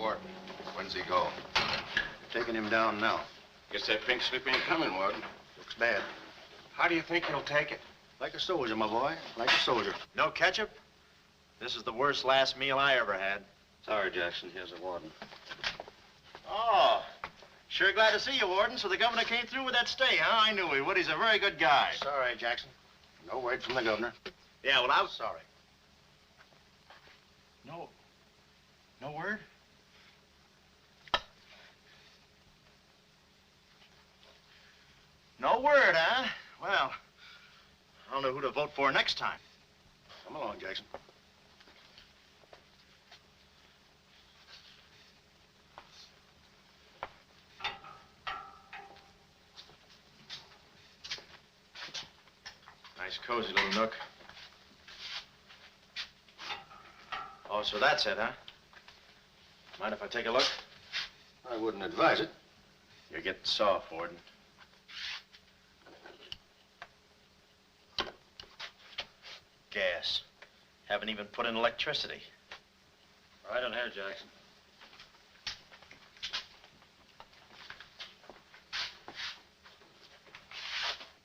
Warden. When's he go? Taking him down now. Guess that pink slip ain't coming, Warden. Looks bad. How do you think he'll take it? Like a soldier, my boy. Like a soldier. No ketchup? This is the worst last meal I ever had. Sorry, Jackson. Here's the warden. Oh, sure glad to see you, Warden. So the governor came through with that stay, huh? I knew he would. He's a very good guy. Sorry, Jackson. No word from the governor. Yeah, well, I was sorry. No word? No word, huh? Well, I don't know who to vote for next time. Come along, Jackson. Nice, cozy little nook. Oh, so that's it, huh? Mind if I take a look? I wouldn't advise it. You're getting soft, Warden. Gas. Haven't even put in electricity. Right on here, Jackson.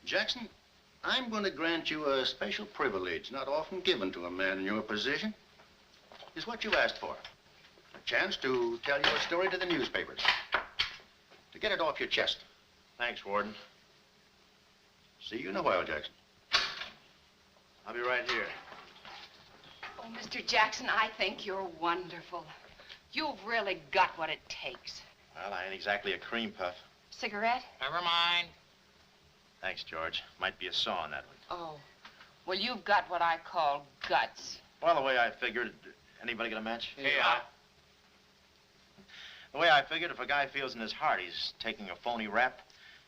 Jackson, I'm going to grant you a special privilege not often given to a man in your position. It's what you asked for. A chance to tell your story to the newspapers. To get it off your chest. Thanks, Warden. See you in a while, Jackson. I'll be right here. Oh, Mr. Jackson, I think you're wonderful. You've really got what it takes. Well, I ain't exactly a cream puff. Cigarette? Never mind. Thanks, George. Might be a saw on that one. Oh, well, you've got what I call guts. Well, the way I figured... Anybody got a match? Yeah. The way I figured, if a guy feels in his heart he's taking a phony rap,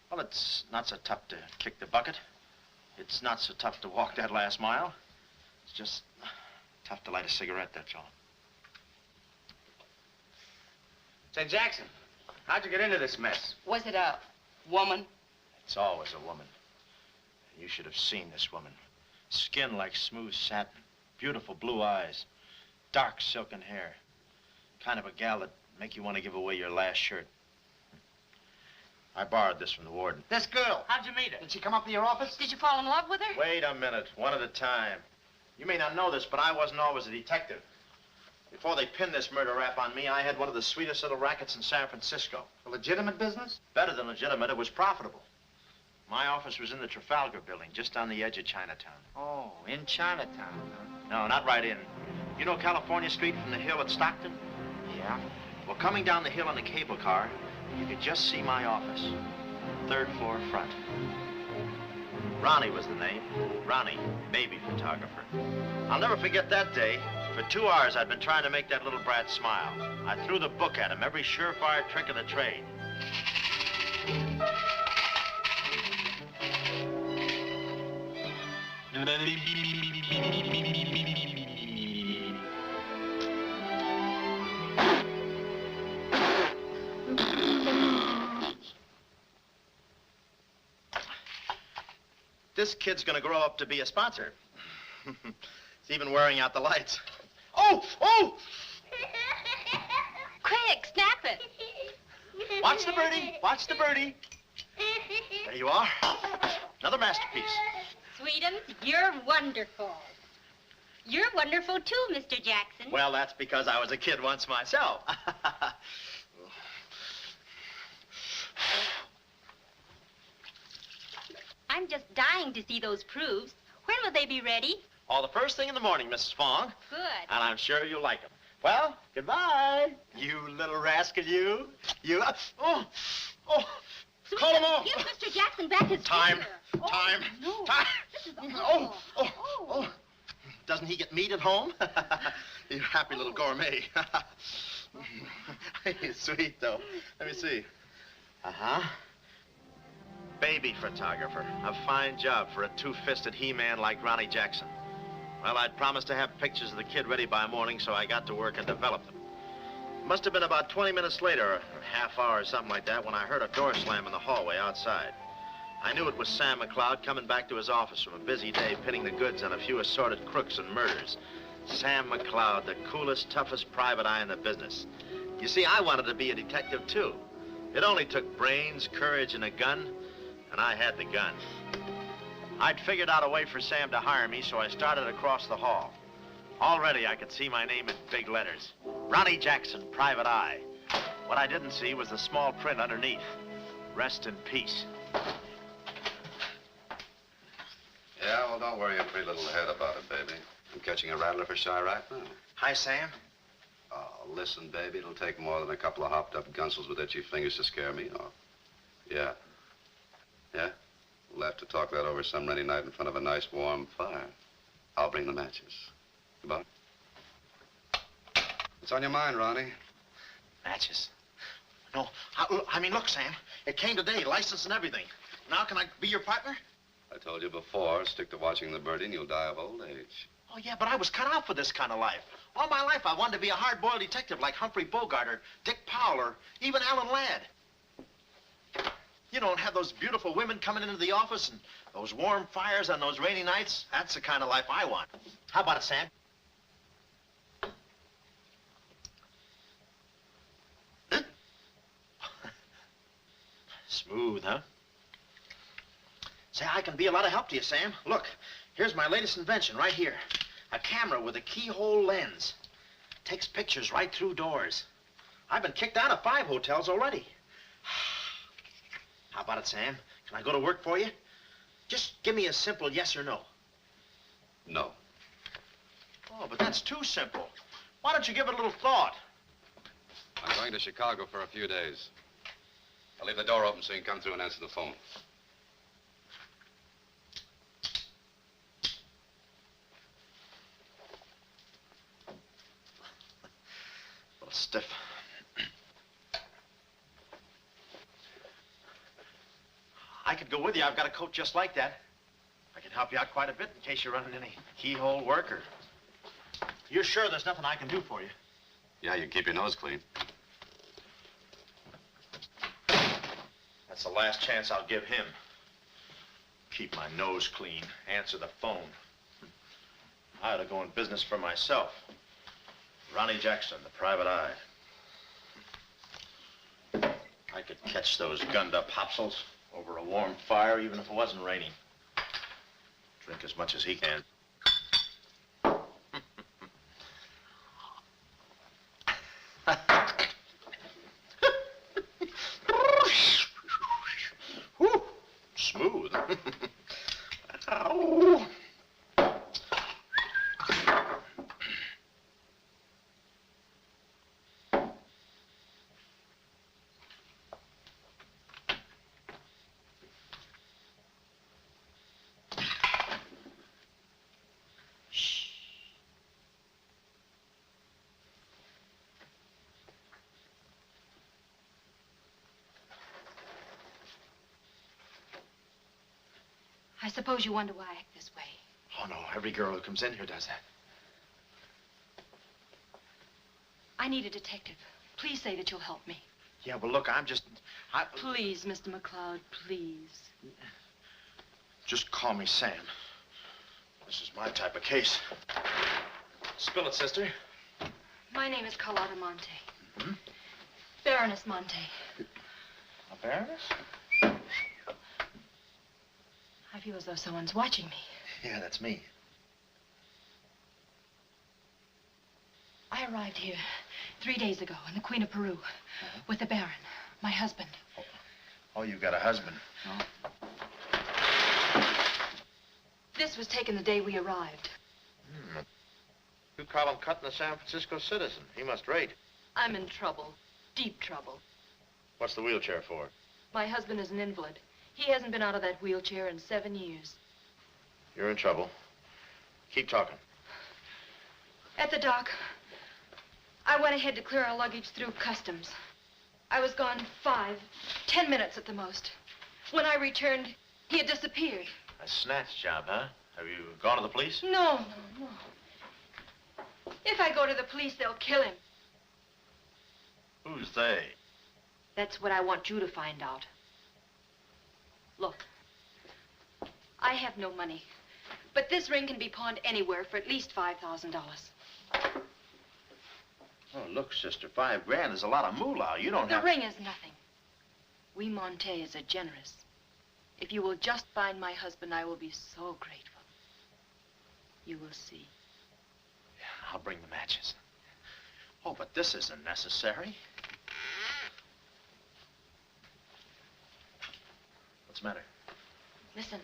well, it's not so tough to kick the bucket. It's not so tough to walk that last mile. It's just tough to light a cigarette, that's all. Say, Jackson, how'd you get into this mess? Was it a woman? It's always a woman. You should have seen this woman. Skin like smooth satin, beautiful blue eyes, dark silken hair. Kind of a gal that'd make you want to give away your last shirt. I borrowed this from the warden. This girl, how'd you meet her? Did she come up to your office? Did you fall in love with her? Wait a minute, one at a time. You may not know this, but I wasn't always a detective. Before they pinned this murder rap on me, I had one of the sweetest little rackets in San Francisco. A legitimate business? Better than legitimate, it was profitable. My office was in the Trafalgar building, just on the edge of Chinatown. Oh, in Chinatown, huh? No, not right in. You know California Street from the hill at Stockton? Yeah. Well, coming down the hill in the cable car, you could just see my office. Third floor front. Ronnie was the name. Ronnie, baby photographer. I'll never forget that day. For 2 hours, I'd been trying to make that little brat smile. I threw the book at him, every surefire trick of the trade. This kid's gonna grow up to be a sponsor. He's even wearing out the lights. Oh! Oh! Quick, snap it. Watch the birdie. Watch the birdie. There you are. Another masterpiece. Sweetums, you're wonderful. You're wonderful too, Mr. Jackson. Well, that's because I was a kid once myself. I'm just dying to see those proofs. When will they be ready? Oh, the first thing in the morning, Mrs. Fong. Good. And I'm sure you'll like them. Well, goodbye. You little rascal, you. You. Oh. Call him off. Give Mr. Jackson back his Time. finger. Time. No. Time. This is awful. Oh. Doesn't he get meat at home? You happy little gourmet. He's sweet, though. Let me see. Uh-huh. Baby photographer. A fine job for a two-fisted he-man like Ronnie Jackson. Well, I'd promised to have pictures of the kid ready by morning, so I got to work and developed them. Must have been about 20 minutes later, or a half hour or something like that, when I heard a door slam in the hallway outside. I knew it was Sam McCloud coming back to his office from a busy day pinning the goods on a few assorted crooks and murders. Sam McCloud, the coolest, toughest private eye in the business. You see, I wanted to be a detective, too. It only took brains, courage, and a gun, and I had the gun. I'd figured out a way for Sam to hire me, so I started across the hall. Already, I could see my name in big letters. Ronnie Jackson, Private Eye. What I didn't see was the small print underneath. Rest in peace. Yeah, well, don't worry your pretty little head about it, baby. I'm catching a rattler for shy right now. Hi, Sam. Oh, listen, baby, it'll take more than a couple of hopped-up gunsels with itchy fingers to scare me off. Yeah. Yeah? We'll have to talk that over some rainy night in front of a nice warm fire. I'll bring the matches. Goodbye. What's on your mind, Ronnie? Matches. No, I mean, look, Sam. It came today, license and everything. Now can I be your partner? I told you before, stick to watching the birdie and you'll die of old age. Oh, yeah, but I was cut out for this kind of life. All my life, I wanted to be a hard-boiled detective like Humphrey Bogart or Dick Powell or even Alan Ladd. You don't have those beautiful women coming into the office and those warm fires on those rainy nights. That's the kind of life I want. How about it, Sam? Smooth, huh? Say, I can be a lot of help to you, Sam. Look, here's my latest invention right here. A camera with a keyhole lens. Takes pictures right through doors. I've been kicked out of 5 hotels already. How about it, Sam? Can I go to work for you? Just give me a simple yes or no. No. Oh, but that's too simple. Why don't you give it a little thought? I'm going to Chicago for a few days. I'll leave the door open so you can come through and answer the phone. A little stiff. I could go with you. I've got a coat just like that. I can help you out quite a bit in case you're running any keyhole work or... You're sure there's nothing I can do for you? Yeah, you keep your nose clean. That's the last chance I'll give him. Keep my nose clean. Answer the phone. I ought to go in business for myself. Ronnie Jackson, the Private Eye. I could catch those gunned-up hopsels over a warm fire, even if it wasn't raining. Drink as much as he can. Whew, smooth. Ow. I suppose you wonder why I act this way. Oh, no, every girl who comes in here does that. I need a detective. Please say that you'll help me. Yeah, well, look, Please, Mr. McCloud, please. Just call me Sam. This is my type of case. Spill it, sister. My name is Carlotta Montay. Hmm? Baroness Montay. A baroness? I feel as though someone's watching me. Yeah, that's me. I arrived here 3 days ago in the Queen of Peru with the Baron, my husband. Oh, you've got a husband. This was taken the day we arrived. You call him cutting a San Francisco citizen. He must rate. I'm in trouble, deep trouble. What's the wheelchair for? My husband is an invalid. He hasn't been out of that wheelchair in 7 years. You're in trouble. Keep talking. At the dock, I went ahead to clear our luggage through customs. I was gone 5, 10 minutes at the most. When I returned, he had disappeared. A snatch job, huh? Have you gone to the police? No. If I go to the police, they'll kill him. Who's they? That's what I want you to find out. Look, I have no money, but this ring can be pawned anywhere for at least $5,000. Oh, look, sister, $5 is a lot of moolah. You don't have... The ring is nothing. We Montays are generous. If you will just find my husband, I will be so grateful. You will see. Yeah, I'll bring the matches. Oh, but this isn't necessary. What's the matter? Listen,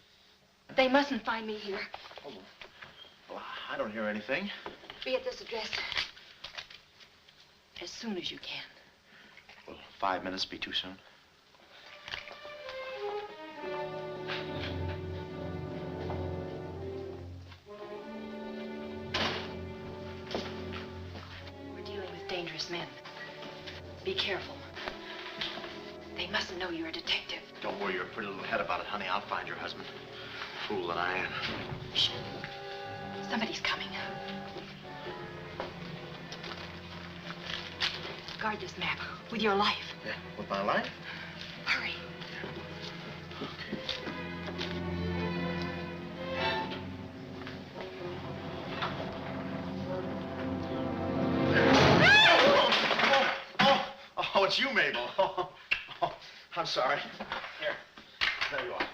they mustn't find me here. Oh, well, I don't hear anything. Be at this address as soon as you can. Will 5 minutes be too soon? We're dealing with dangerous men. Be careful. They mustn't know you're a detective. Don't worry your pretty little head about it, honey. I'll find your husband. Fool that I am. Shh. Somebody's coming. Guard this map with your life. Yeah, with my life? Hurry. Oh, it's you, Mabel. Oh, I'm sorry. Here, there you are.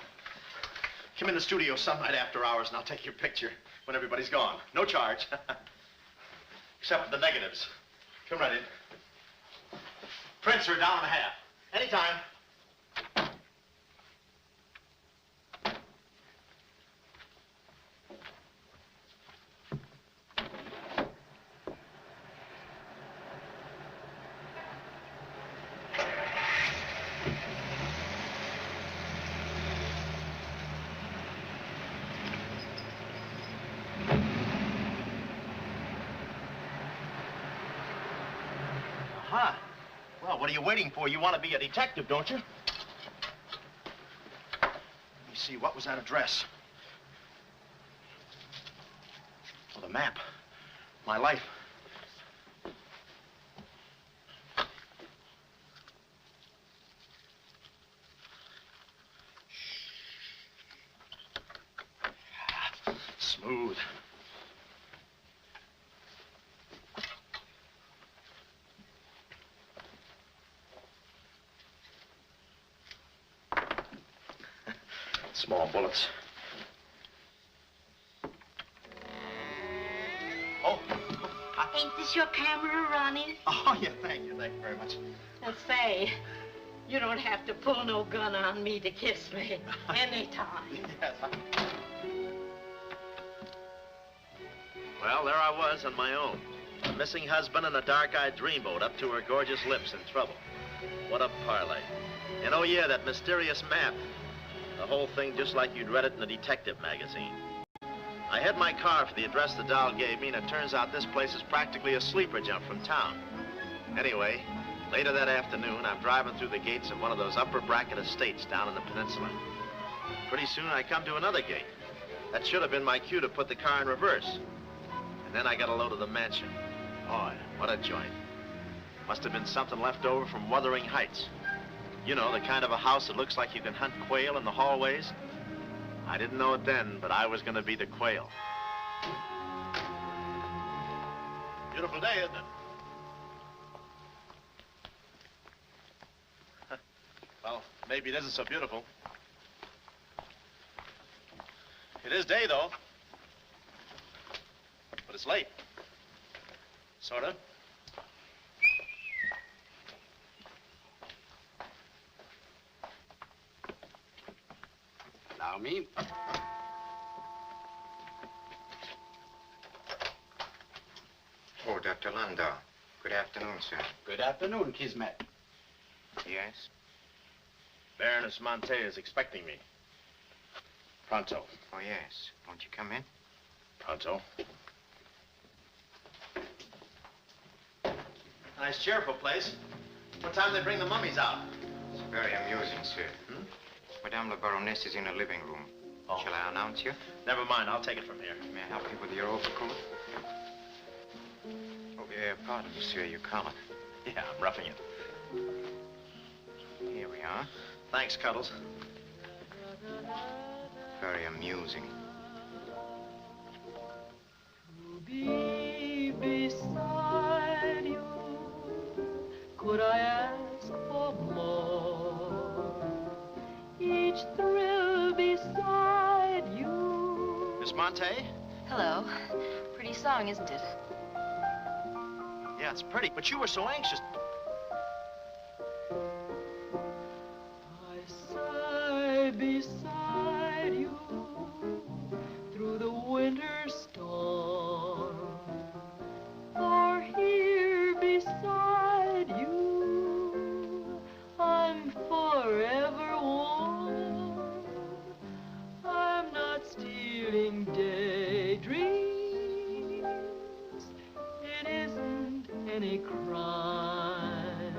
Come in the studio some night after hours and I'll take your picture when everybody's gone. No charge. Except for the negatives. Come right in. Prints are $1.50. Anytime. Aha. Well, what are you waiting for? You want to be a detective, don't you? Let me see, what was that address? Oh, the map. My life. Smooth. Small bullets. Oh. Ain't this your camera, Ronnie? Oh, yeah, thank you very much. Now say, you don't have to pull no gun on me to kiss me anytime. Yes, Well, there I was on my own. A missing husband and a dark-eyed dreamboat up to her gorgeous lips in trouble. What a parlay. And oh, yeah, that mysterious map. The whole thing just like you'd read it in a detective magazine. I had my car for the address the doll gave me, and it turns out this place is practically a sleeper jump from town. Anyway, later that afternoon, I'm driving through the gates of one of those upper bracket estates down in the peninsula. Pretty soon, I come to another gate. That should have been my cue to put the car in reverse. And then I got a load of the mansion. Boy, what a joint. Must have been something left over from Wuthering Heights. You know, the kind of a house that looks like you can hunt quail in the hallways. I didn't know it then, but I was going to be the quail. Beautiful day, isn't it? Well, maybe it isn't so beautiful. It is day, though. But it's late. Sort of. Allow me. Oh, Dr. Landau. Good afternoon, sir. Good afternoon, Kismet. Yes? Baroness Montay is expecting me. Pronto. Oh, yes. Won't you come in? Pronto. Nice, cheerful place. What time do they bring the mummies out? It's very amusing, sir. Madame la Baroness is in the living room. Oh. Shall I announce you? Never mind, I'll take it from here. May I help you with your overcoat? Oh, pardon, monsieur, your collar. Yeah, I'm roughing it. Here we are. Thanks, Cuddles. Very amusing. To be beside you could I ask for more? Each thrill beside you. Miss Montay? Hello. Pretty song, isn't it? Yeah, it's pretty, but you were so anxious. I sigh beside you through the winter storm. For here beside you, I'm forever warm. I'm not stealing daydreams. It isn't any crime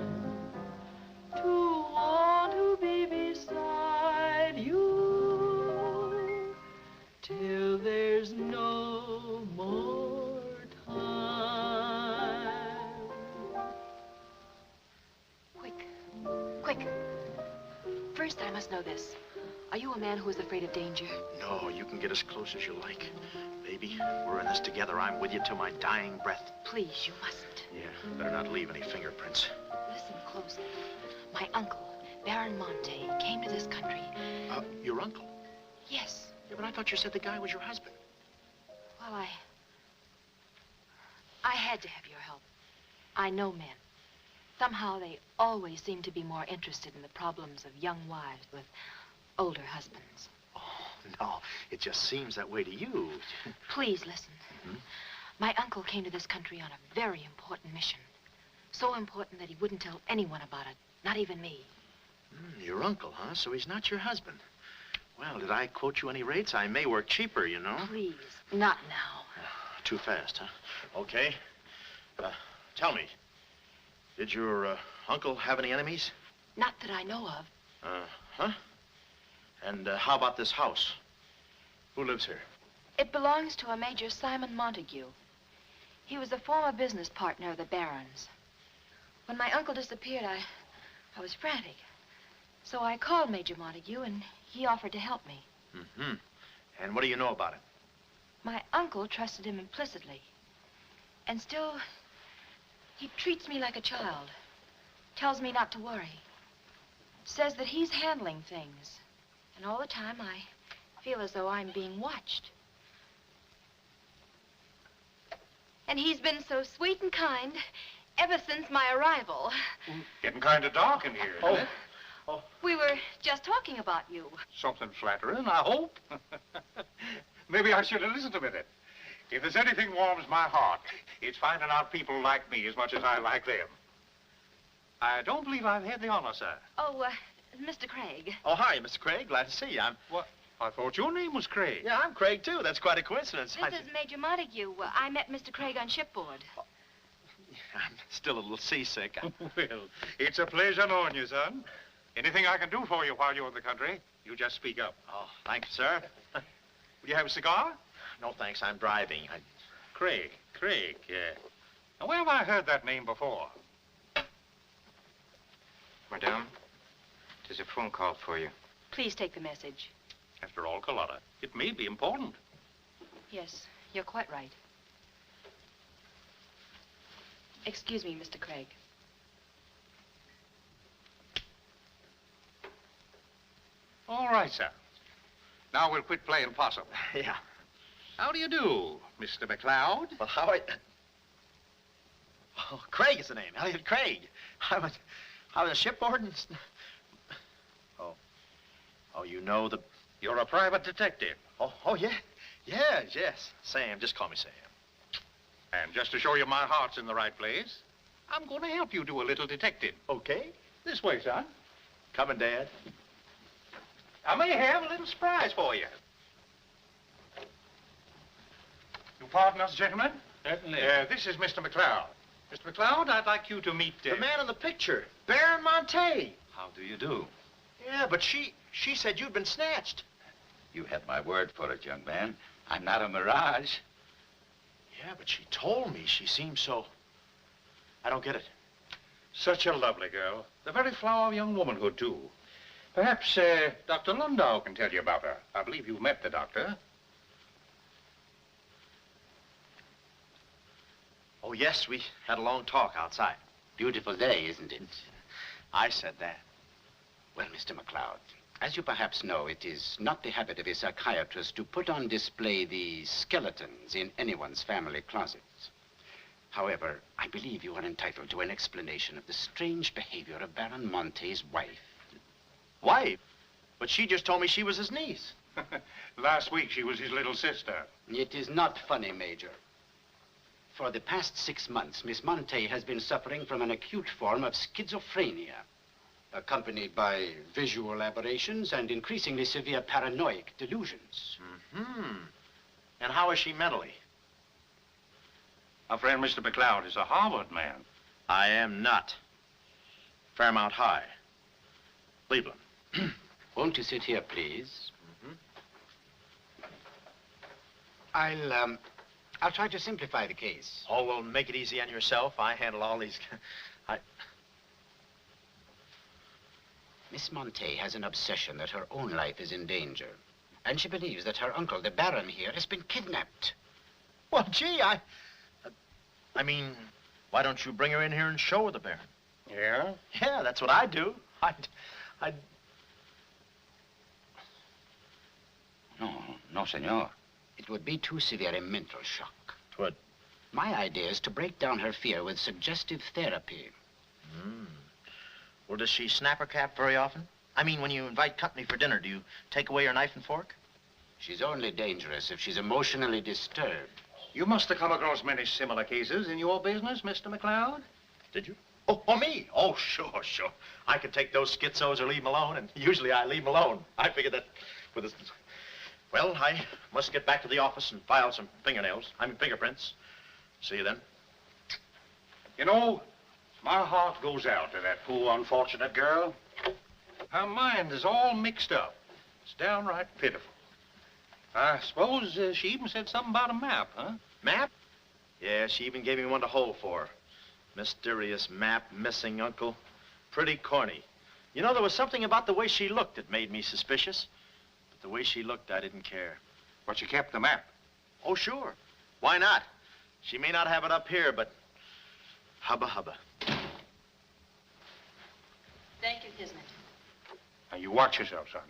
to want to be beside you till there's no more time. Quick. First, I must know this. Are you a man who is afraid of danger? No, you can get as close as you like. Baby, we're in this together. I'm with you till my dying breath. Please, you mustn't. Yeah, better not leave any fingerprints. Listen closely. My uncle, Baron Montay, came to this country. Your uncle? Yes. Yeah, but I thought you said the guy was your husband. Well, I had to have your help. I know men. Somehow they always seem to be more interested in the problems of young wives with older husbands. Oh, no, it just seems that way to you. Please listen. My uncle came to this country on a very important mission. So important that he wouldn't tell anyone about it, not even me. Your uncle, huh? So he's not your husband. Well, did I quote you any rates? I may work cheaper, you know. Please, not now. Too fast, huh? Okay. Tell me, did your uncle have any enemies? Not that I know of. Huh? And how about this house? Who lives here? It belongs to a Major Simon Montague. He was a former business partner of the Baron's. When my uncle disappeared, I was frantic. So I called Major Montague, and he offered to help me. And what do you know about him? My uncle trusted him implicitly. And still, he treats me like a child. Tells me not to worry. Says that he's handling things. And all the time, I feel as though I'm being watched. And he's been so sweet and kind ever since my arrival. Getting kind of dark in here, isn't it? We were just talking about you. Something flattering, I hope. Maybe I should have listened a minute. If there's anything warms my heart, it's finding out people like me as much as I like them. I don't believe I've had the honor, sir. Oh, Mr. Craig. Oh, hi, Mr. Craig. Glad to see you. What? I thought your name was Craig. Yeah, I'm Craig, too. That's quite a coincidence. This is Major Montague. I met Mr. Craig on shipboard. I'm still a little seasick. Well, it's a pleasure knowing you, son. Anything I can do for you while you're in the country, you just speak up. Oh, thank you, sir. Will you have a cigar? No, thanks. I'm driving. Craig, yeah. Now, where have I heard that name before? Madame, there's a phone call for you. Please take the message. After all, Carlotta, it may be important. Yes, you're quite right. Excuse me, Mr. Craig. All right, sir. Now we'll quit playing possum. Yeah. How do you do, Mr. McCloud? Well, how are you? Oh, Craig is the name. Elliott Craig. I was shipboard and... Oh, you know the... You're a private detective. Oh, yeah. Yes. Sam, just call me Sam. And just to show you my heart's in the right place, I'm going to help you do a little detective. Okay. This way, son. Coming, Dad. I may have a little surprise for you. You pardon us, gentlemen? Certainly. This is Mr. McCloud. Mr. McCloud, I'd like you to meet... The man in the picture, Baron Montay. How do you do? Yeah, but she said you'd been snatched. You had my word for it, young man. I'm not a mirage. Yeah, but she told me she seemed so... I don't get it. Such a lovely girl. The very flower of young womanhood, too. Perhaps, Dr. Lundau can tell you about her. I believe you've met the doctor. Oh, yes, we had a long talk outside. beautiful day, isn't it? I said that. Well, Mr. McCloud, as you perhaps know, it is not the habit of a psychiatrist to put on display the skeletons in anyone's family closets. However, I believe you are entitled to an explanation of the strange behavior of Baron Montay's wife. Wife? But she just told me she was his niece. Last week, she was his little sister. It is not funny, Major. For the past 6 months, Miss Montay has been suffering from an acute form of schizophrenia, accompanied by visual aberrations and increasingly severe paranoid delusions. Mm-hmm. And how is she mentally? Our friend Mr. McCloud is a Harvard man. I am not. Fairmount High. Cleveland. Won't you sit here, please? Mm-hmm. I'll try to simplify the case. Oh, well, make it easy on yourself. I handle all these... Miss Montay has an obsession that her own life is in danger. And she believes that her uncle, the Baron here, has been kidnapped. Well, gee, I mean, why don't you bring her in here and show her the Baron? Yeah? Yeah, that's what I'd do. No, senor. It would be too severe a mental shock. Twould. My idea is to break down her fear with suggestive therapy. Well, does she snap her cap very often? I mean, when you invite company for dinner, do you take away her knife and fork? She's only dangerous if she's emotionally disturbed. You must have come across many similar cases in your business, Mr. McCloud. Did you? Oh, me? Oh, sure. I can take those schizos or leave them alone, and usually I leave them alone. I figured that with this... Well, I must get back to the office and file some fingerprints. See you then. You know, my heart goes out to that poor, unfortunate girl. Her mind is all mixed up. It's downright pitiful. I suppose she even said something about a map, huh? Map? Yeah, she even gave me one to hold for. Mysterious map, missing uncle. Pretty corny. You know, there was something about the way she looked that made me suspicious. But the way she looked, I didn't care. But she kept the map. Oh, sure. Why not? She may not have it up here, but hubba hubba. Thank you, Kismet. Now, you watch yourself, son.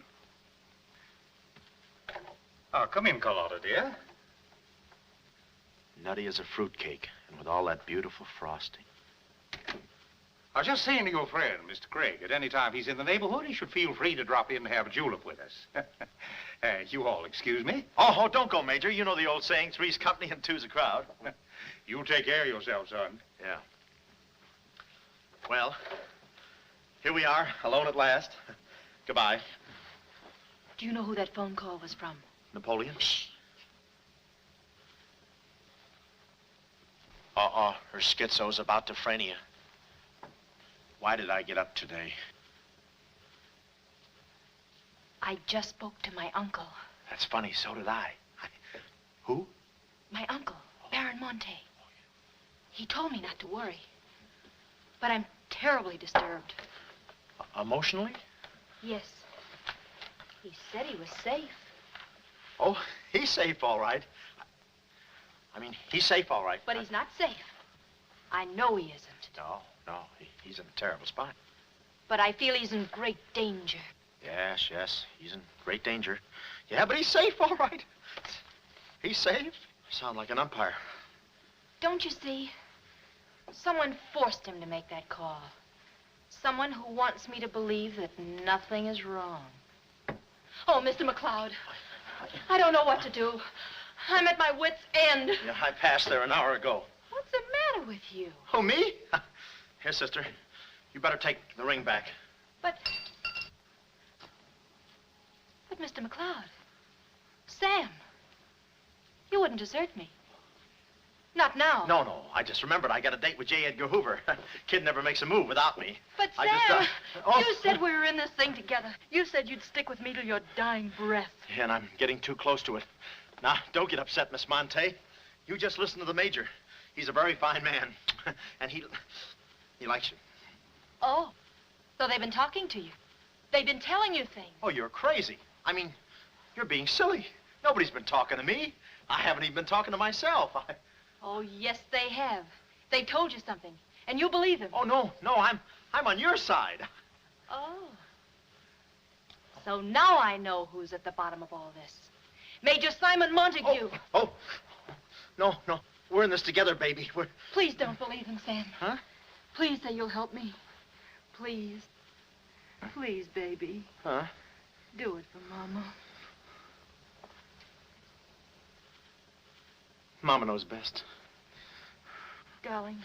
Oh, come in, Carlotta, dear. Nutty as a fruitcake, and with all that beautiful frosting. I was just saying to your friend, Mr. Craig, at any time he's in the neighborhood, he should feel free to drop in and have a julep with us. You all excuse me? Oh, don't go, Major. You know the old saying, three's company and two's a crowd. You take care of yourself, son. Yeah. Well, here we are, alone at last. Goodbye. Do you know who that phone call was from? Napoleon? Shh. Her schizo's about to frania. Why did I get up today? I just spoke to my uncle. That's funny, so did I. Who? My uncle, Baron Montay. He told me not to worry. But I'm terribly disturbed. Emotionally? Yes. He said he was safe. Oh, he's safe, all right. I mean, he's safe, all right. But he's not safe. I know he isn't. No, he's in a terrible spot. But I feel he's in great danger. Yes, he's in great danger. Yeah, but he's safe, all right. He's safe. Sound like an umpire. Don't you see? Someone forced him to make that call. Someone who wants me to believe that nothing is wrong. Oh, Mr. McCloud, I don't know what to do. I'm at my wit's end. Yeah, I passed there an hour ago. What's the matter with you? Oh, me? Here, sister. You better take the ring back. But Mr. McCloud, Sam, you wouldn't desert me. Not now. No. I just remembered I got a date with J. Edgar Hoover. Kid never makes a move without me. But Sam, you said we were in this thing together. You said you'd stick with me till your dying breath. Yeah, and I'm getting too close to it. Now, don't get upset, Miss Montay. You just listen to the Major. He's a very fine man. And he likes you. Oh, so they've been talking to you. They've been telling you things. Oh, you're crazy. I mean, you're being silly. Nobody's been talking to me. I haven't even been talking to myself. Oh, yes, they have. They told you something. And you believe him. Oh, no, I'm on your side. Oh. So now I know who's at the bottom of all this. Major Simon Montague. Oh, no, we're in this together, baby. Please don't believe him, Sam. Huh? Please say you'll help me. Please. Please, baby. Huh? Do it for Mama. Mama knows best. Darling,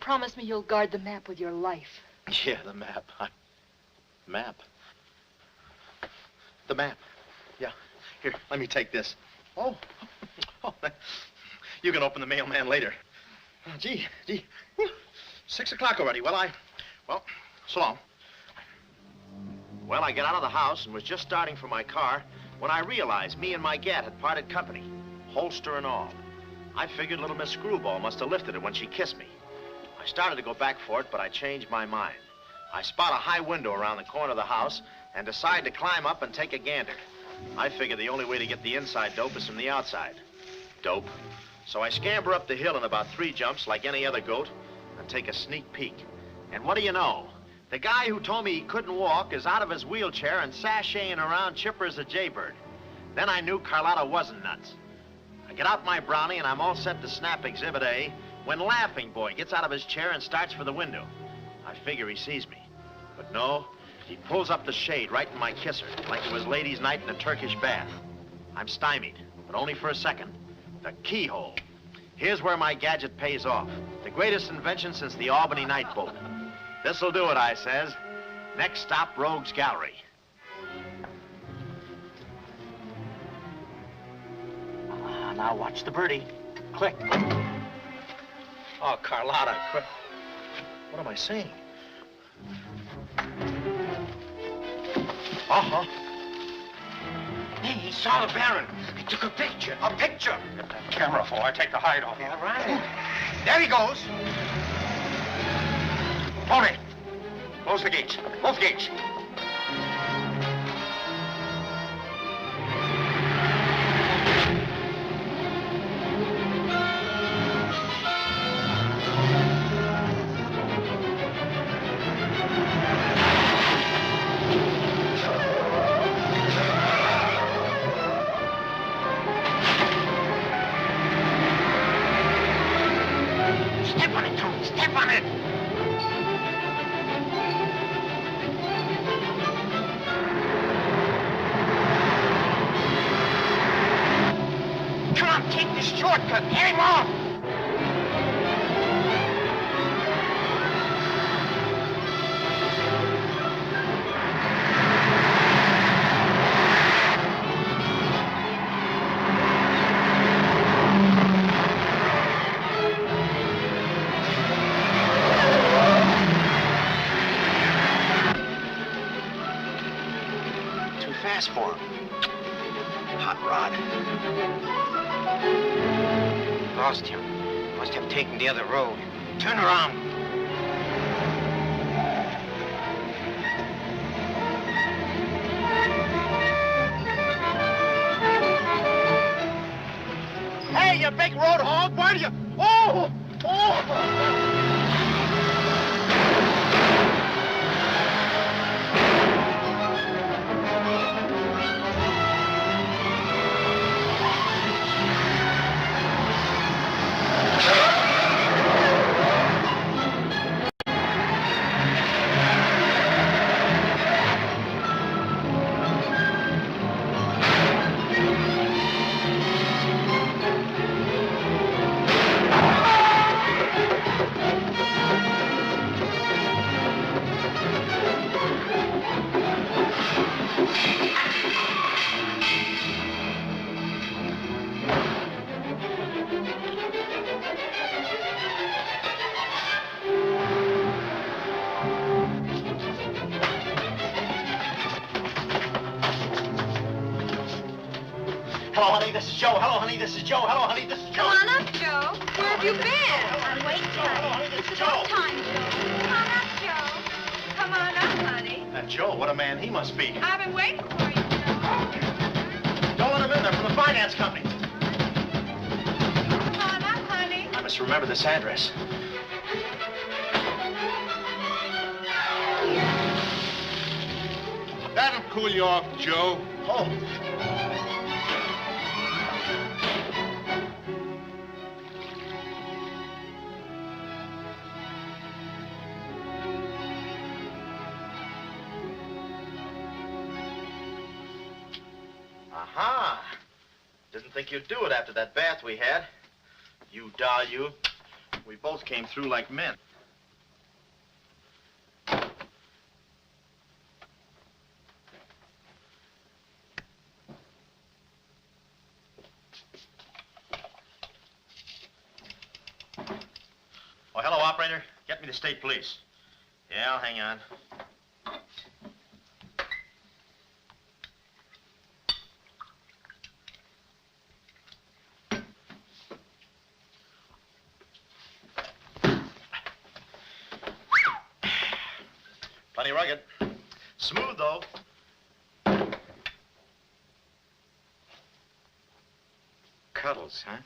promise me you'll guard the map with your life. Yeah, the map. Map? The map. Yeah. Here, let me take this. Oh. You can open the mailman later. Gee. Whew. 6 o'clock already. Well, so long. Well, I got out of the house and was just starting for my car when I realized me and my gat had parted company, holster and all. I figured little Miss Screwball must have lifted it when she kissed me. I started to go back for it, but I changed my mind. I spot a high window around the corner of the house and decide to climb up and take a gander. I figure the only way to get the inside dope is from the outside. Dope. So I scamper up the hill in about 3 jumps like any other goat and take a sneak peek. And what do you know? The guy who told me he couldn't walk is out of his wheelchair and sashaying around chipper as a jaybird. Then I knew Carlotta wasn't nuts. I get out my brownie and I'm all set to snap Exhibit A when Laughing Boy gets out of his chair and starts for the window. I figure he sees me. But no, he pulls up the shade right in my kisser, like it was ladies' night in a Turkish bath. I'm stymied, but only for a second. The keyhole. Here's where my gadget pays off. The greatest invention since the Albany night boat. This'll do it, I says. Next stop, Rogue's Gallery. Now watch the birdie. Click. Oh, Carlotta, quick. What am I saying? Uh-huh. Hey, he saw the Baron. He took a picture. A picture? Get that camera before I take the hide off. Yeah, right. There he goes. Hold it. Close the gates. Both gates. Lost him. Must have taken the other road. Turn around. Hey, you big road hog, why do you... Oh! Hello, honey, this is Joe. Hello, honey, this is Joe. Hello, honey, this is Joe. Come on up, Joe. Where have you been? I'm waiting, honey. This is About Joe. time, Joe. Come on up, Joe. Come on up, honey. That Joe, what a man he must be. I've been waiting for you, Joe. Don't let him in there, from the finance company. Come on up, honey. I must remember this address. cool you off, Joe. Oh. Aha! Didn't think you'd do it after that bath we had. You doll, you. We both came through like men. Oh, hello, operator. Get me the state police. Yeah, I'll hang on. Plenty rugged. Smooth, though. Cuddles, huh?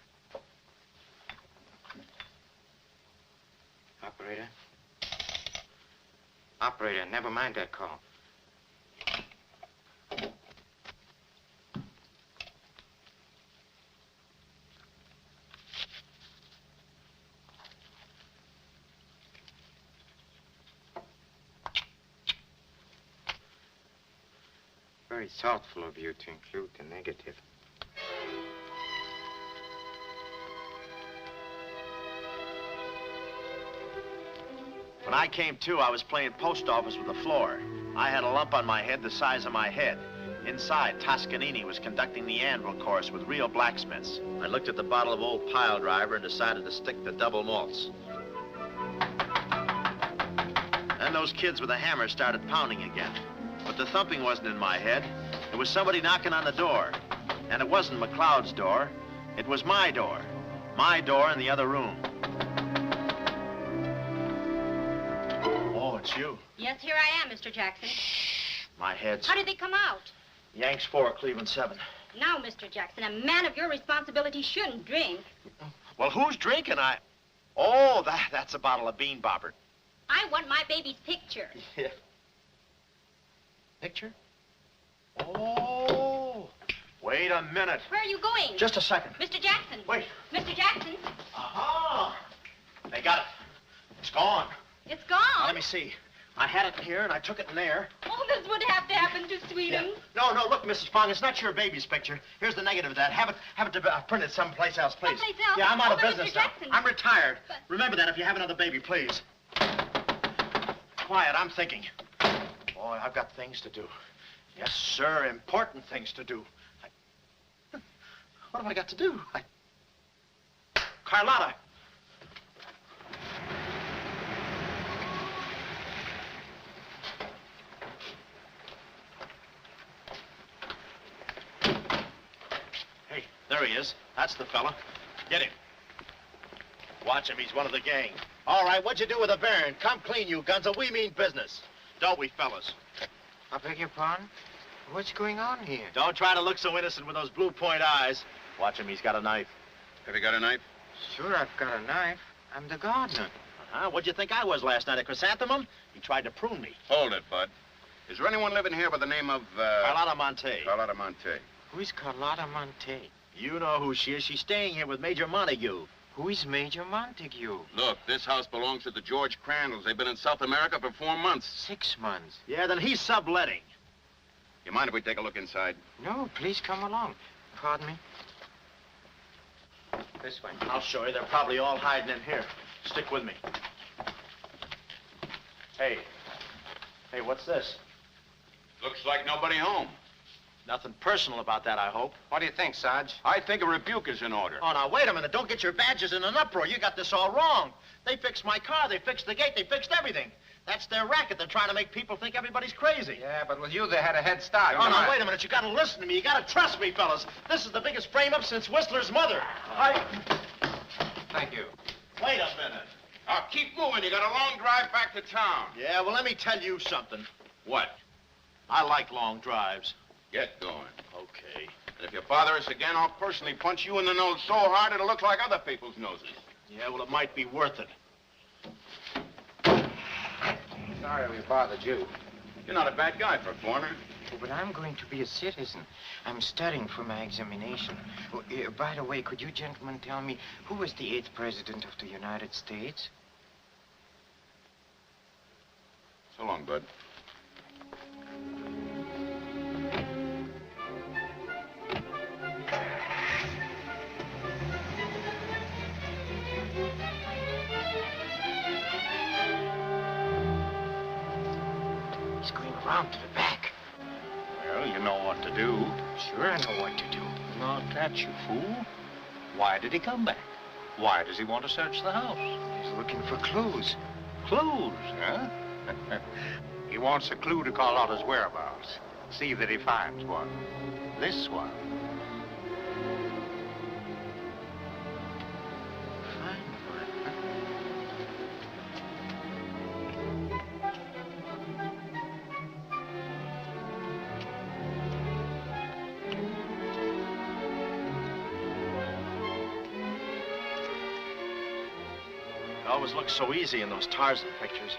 Operator? Operator, never mind that call. Very thoughtful of you to include the negative. When I came to, I was playing post office with the floor. I had a lump on my head the size of my head. Inside, Toscanini was conducting the anvil course with real blacksmiths. I looked at the bottle of old pile driver and decided to stick the double malts. Then those kids with a hammer started pounding again. But the thumping wasn't in my head. It was somebody knocking on the door. And it wasn't McCloud's door. It was my door. My door in the other room. Oh, it's you. Yes, here I am, Mr. Jackson. My head's... How did they come out? Yanks 4, Cleveland 7. Now, Mr. Jackson, a man of your responsibility shouldn't drink. Well, who's drinking? Oh, that's a bottle of Bean Bobber. I want my baby's picture. Yeah. Picture? Oh. Wait a minute. Where are you going? Just a second. Mr. Jackson. Wait. Mr. Jackson. Aha! They got it. It's gone. It's gone. Now, let me see. I had it in here, and I took it in there. Oh, this would have to happen to Sweetums. No, look, Mrs. Fong, it's not your baby's picture. Here's the negative of that. Have it printed someplace else, please. Someplace else? Yeah, I'm out of but business Mr. now. Jackson. I'm retired. But... Remember that if you have another baby, please. Quiet, I'm thinking. Boy, I've got things to do. Yes, sir, important things to do. What have I got to do? Carlotta. Hey, there he is. That's the fella. Get him. Watch him. He's one of the gang. All right, what'd you do with the Baron? Come clean, you Gunzel. We mean business. Don't we, fellas? I beg your pardon? What's going on here? Don't try to look so innocent with those blue point eyes. Watch him. He's got a knife. Have you got a knife? Sure, I've got a knife. I'm the gardener. What'd you think I was last night, a chrysanthemum? He tried to prune me. Hold it, Bud. Is there anyone living here by the name of, Carlotta Montay. Carlotta Montay. Who's Carlotta Montay? You know who she is. She's staying here with Major Montague. Who is Major Montague? Look, this house belongs to the George Crandalls. They've been in South America for 4 months. 6 months. Yeah, then he's subletting. You mind if we take a look inside? No, please come along. Pardon me? This way. I'll show you. They're probably all hiding in here. Stick with me. Hey, what's this? Looks like nobody home. Nothing personal about that, I hope. What do you think, Sarge? I think a rebuke is in order. Oh, now, wait a minute. Don't get your badges in an uproar. You got this all wrong. They fixed my car. They fixed the gate. They fixed everything. That's their racket. They're trying to make people think everybody's crazy. Yeah, but with you, they had a head start. Oh, now, wait a minute. You got to listen to me. You got to trust me, fellas. This is the biggest frame-up since Whistler's mother. Thank you. Wait a minute. Now, keep moving. You got a long drive back to town. Yeah, well, let me tell you something. What? I like long drives. Get going. Okay. And if you bother us again, I'll personally punch you in the nose so hard it'll look like other people's noses. Yeah, well, it might be worth it. Sorry we bothered you. You're not a bad guy for a foreigner. But I'm going to be a citizen. I'm studying for my examination. Oh, by the way, could you gentlemen tell me who was the 8th president of the United States? So long, Bud. He's going around to the back. Well, you know what to do. Sure, I know what to do. Not that, you fool. Why did he come back? Why does he want to search the house? He's looking for clues. Clues, huh? He wants a clue to Carlotta's whereabouts. See that he finds one. This one. It always looks so easy in those Tarzan pictures.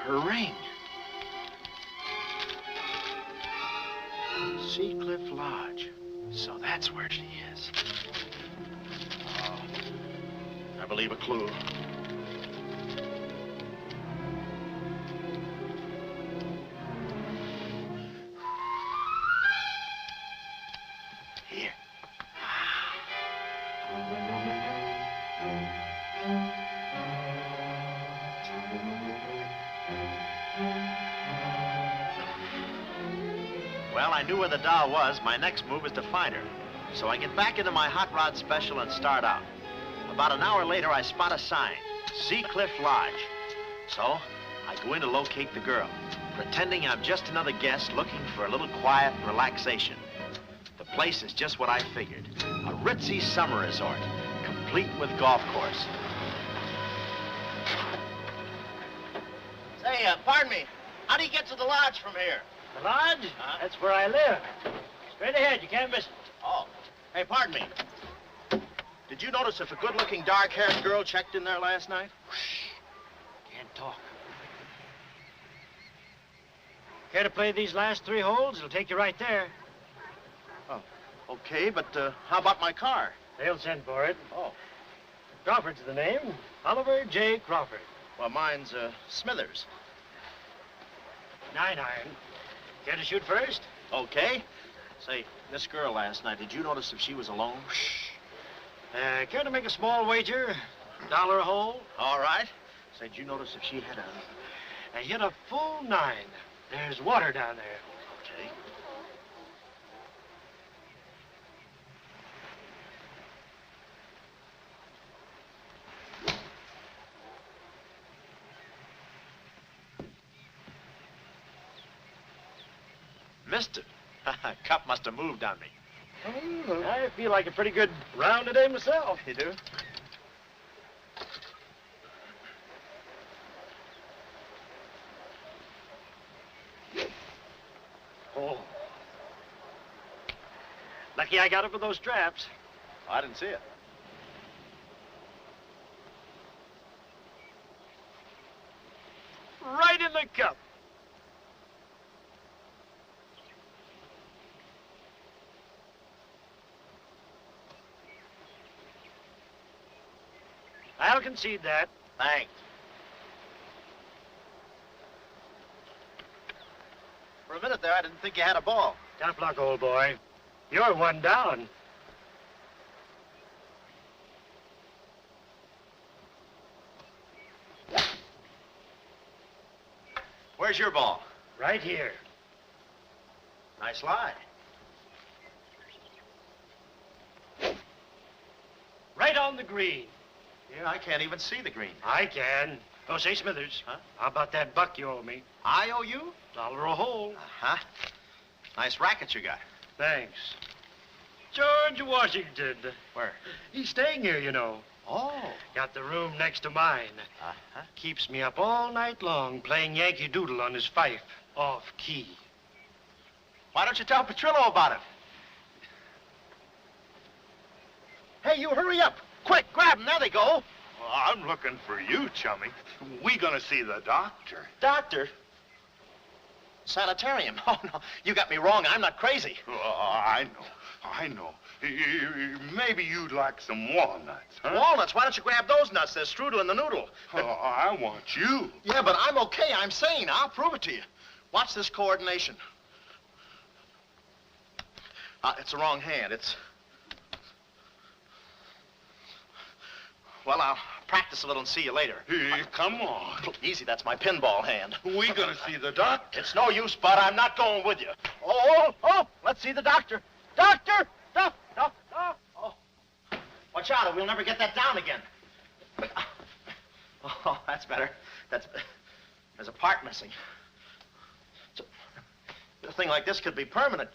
Her ring. Sea Cliff Lodge. So that's where she is. Oh, I believe a clue. Here. Well, I knew where the doll was. My next move is to find her. So I get back into my hot rod special and start out. About an hour later, I spot a sign, Sea Cliff Lodge. So I go in to locate the girl, pretending I'm just another guest looking for a little quiet relaxation. The place is just what I figured, a ritzy summer resort, complete with golf course. Say, pardon me, how do you get to the lodge from here? The lodge? That's where I live. Straight ahead, you can't miss it. Oh, hey, pardon me. Did you notice if a good-looking, dark-haired girl checked in there last night? Can't talk. Care to play these last 3 holes? It'll take you right there. Oh, okay, but how about my car? They'll send for it. Oh. Crawford's the name. Oliver J. Crawford. Well, mine's Smithers. 9-iron. Care to shoot first? Okay. Say, this girl last night, did you notice if she was alone? Care to make a small wager? $1 a hole? All right. Say, did you notice if she had I hit a full 9. There's water down there. Okay. Mister. Cup must have moved on me. I feel like a pretty good round today myself. You do? Oh. Lucky I got up with those straps. Oh, I didn't see it. Right in the cup. I'll concede that. Thanks. For a minute there, I didn't think you had a ball. Tough luck, old boy. You're one down. Where's your ball? Right here. Nice lie. Right on the green. Yeah, I can't even see the green. I can. Oh, say, Smithers. Huh? How about that buck you owe me? I owe you? $1 a hole. Uh-huh. Nice racket you got. Thanks. George Washington. Where? He's staying here, you know. Oh. Got the room next to mine. Uh-huh. Keeps me up all night long playing Yankee Doodle on his fife. Off key. Why don't you tell Petrillo about it? Hey, you hurry up. Quick, grab them. There they go. Well, I'm looking for you, chummy. We gonna see the doctor. Doctor? Sanitarium. Oh, no. You got me wrong. I'm not crazy. Oh, I know. Maybe you'd like some walnuts, huh? Walnuts? Why don't you grab those nuts? There's strudel in the noodle. Oh, I want you. Yeah, but I'm okay. I'm sane. I'll prove it to you. Watch this coordination. It's the wrong hand. It's... Well, I'll practice a little and see you later. Hey, come on. Easy, that's my pinball hand. We gonna see the doctor. It's no use, Bud. I'm not going with you. Oh, let's see the doctor. Doctor! Oh. Watch out, or we'll never get that down again. Oh, that's better. There's a part missing. A thing like this could be permanent.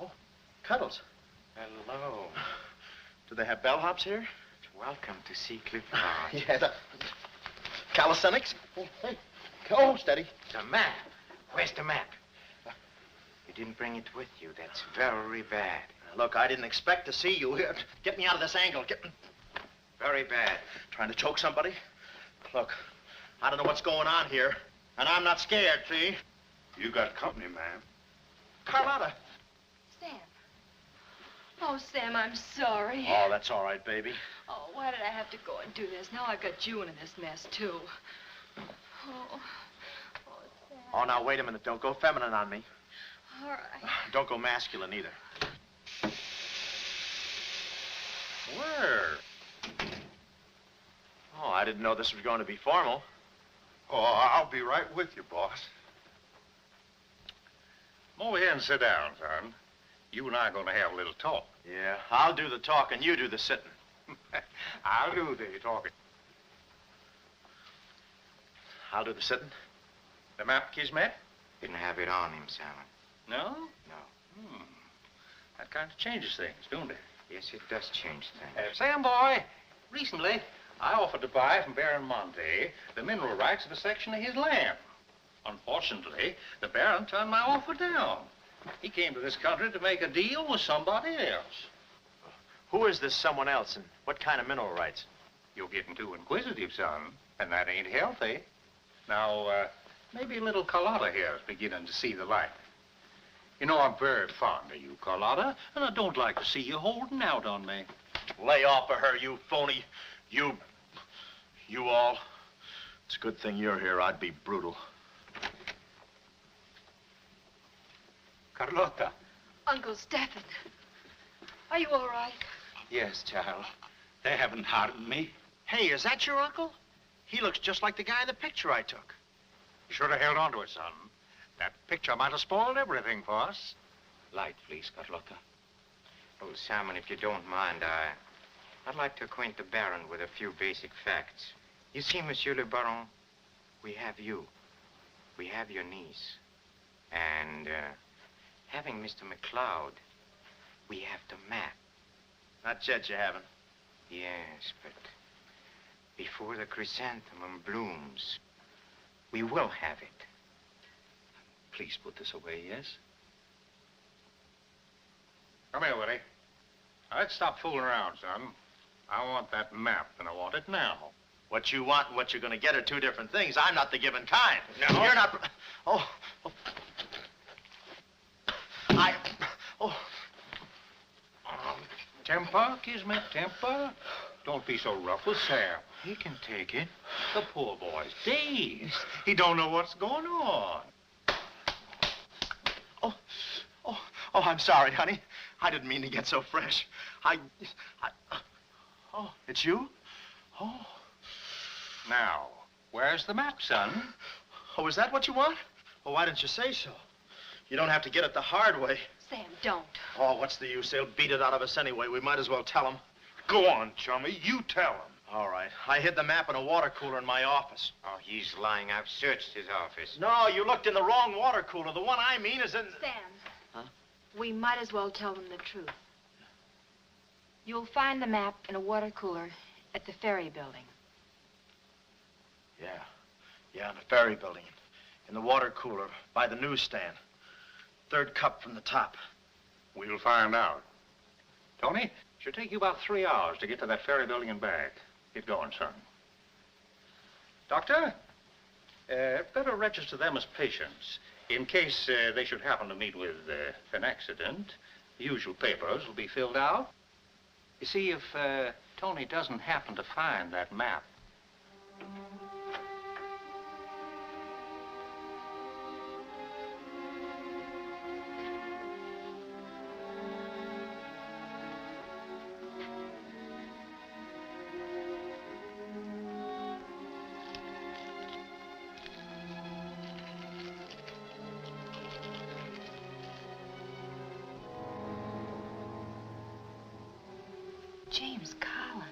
Oh, Cuddles. Hello. Do they have bellhops here? Welcome to Sea Cliff Lodge. Yeah, the calisthenics. Oh, hey. Oh, steady. The map. Where's the map? You didn't bring it with you. That's very bad. Look, I didn't expect to see you here. Get me out of this angle. Very bad. Trying to choke somebody? Look, I don't know what's going on here, and I'm not scared, see? You got company, ma'am. Carlotta. Sam. Oh, Sam, I'm sorry. Oh, that's all right, baby. Oh, why did I have to go and do this? Now I've got you in this mess, too. Oh, Sam. Oh, now, wait a minute. Don't go feminine on me. All right. Don't go masculine, either. Where? Oh, I didn't know this was going to be formal. Oh, I'll be right with you, boss. Come over here and sit down, son. You and I are going to have a little talk. Yeah, I'll do the talking, you do the sitting. I'll do the talking. I'll do the sitting. The map, Kismet? Didn't have it on him, Sam. No? No. That kind of changes things, don't it? Yes, it does change things. Sam, boy, recently I offered to buy from Baron Montay the mineral rights of a section of his land. Unfortunately, the Baron turned my offer down. He came to this country to make a deal with somebody else. Who is this someone else, and what kind of mineral rights? You're getting too inquisitive, son, and that ain't healthy. Now, maybe little Carlotta here is beginning to see the light. You know, I'm very fond of you, Carlotta, and I don't like to see you holding out on me. Lay off of her, you phony. You all. It's a good thing you're here. I'd be brutal. Carlotta. Uncle Stephen. Are you all right? Yes, child. They haven't harmed me. Hey, is that your uncle? He looks just like the guy in the picture I took. You should have held on to it, son. That picture might have spoiled everything for us. Light, please, Carlotta. Oh, Simon, if you don't mind, I'd like to acquaint the Baron with a few basic facts. You see, Monsieur le Baron, we have you. We have your niece. And, having Mr. McCloud, we have the map. Not yet, you haven't. Yes, but before the chrysanthemum blooms, we will have it. Please put this away, yes? Come here, Willie. Now, let's stop fooling around, son. I want that map, and I want it now. What you want and what you're going to get are two different things. I'm not the given kind. No? You're not... Oh. Oh. Temper, Kismet, temper. Don't be so rough with Sam. He can take it. The poor boy's dazed. He don't know what's going on. Oh, I'm sorry, honey. I didn't mean to get so fresh. Oh, it's you? Oh. Now, where's the map, son? Oh, is that what you want? Well, why didn't you say so? You don't have to get it the hard way. Sam, don't. Oh, what's the use? They'll beat it out of us anyway. We might as well tell them. Go on, chummy. You tell him. All right. I hid the map in a water cooler in my office. Oh, he's lying. I've searched his office. No, you looked in the wrong water cooler. The one I mean is in... Sam. Huh? We might as well tell them the truth. You'll find the map in a water cooler at the ferry building. Yeah, in the ferry building. In the water cooler by the newsstand. Third cup from the top. We'll find out. Tony, should take you about 3 hours to get to that ferry building and back. Get going, son. Doctor, better register them as patients. In case they should happen to meet with an accident, the usual papers will be filled out. You see, if Tony doesn't happen to find that map, James Collins.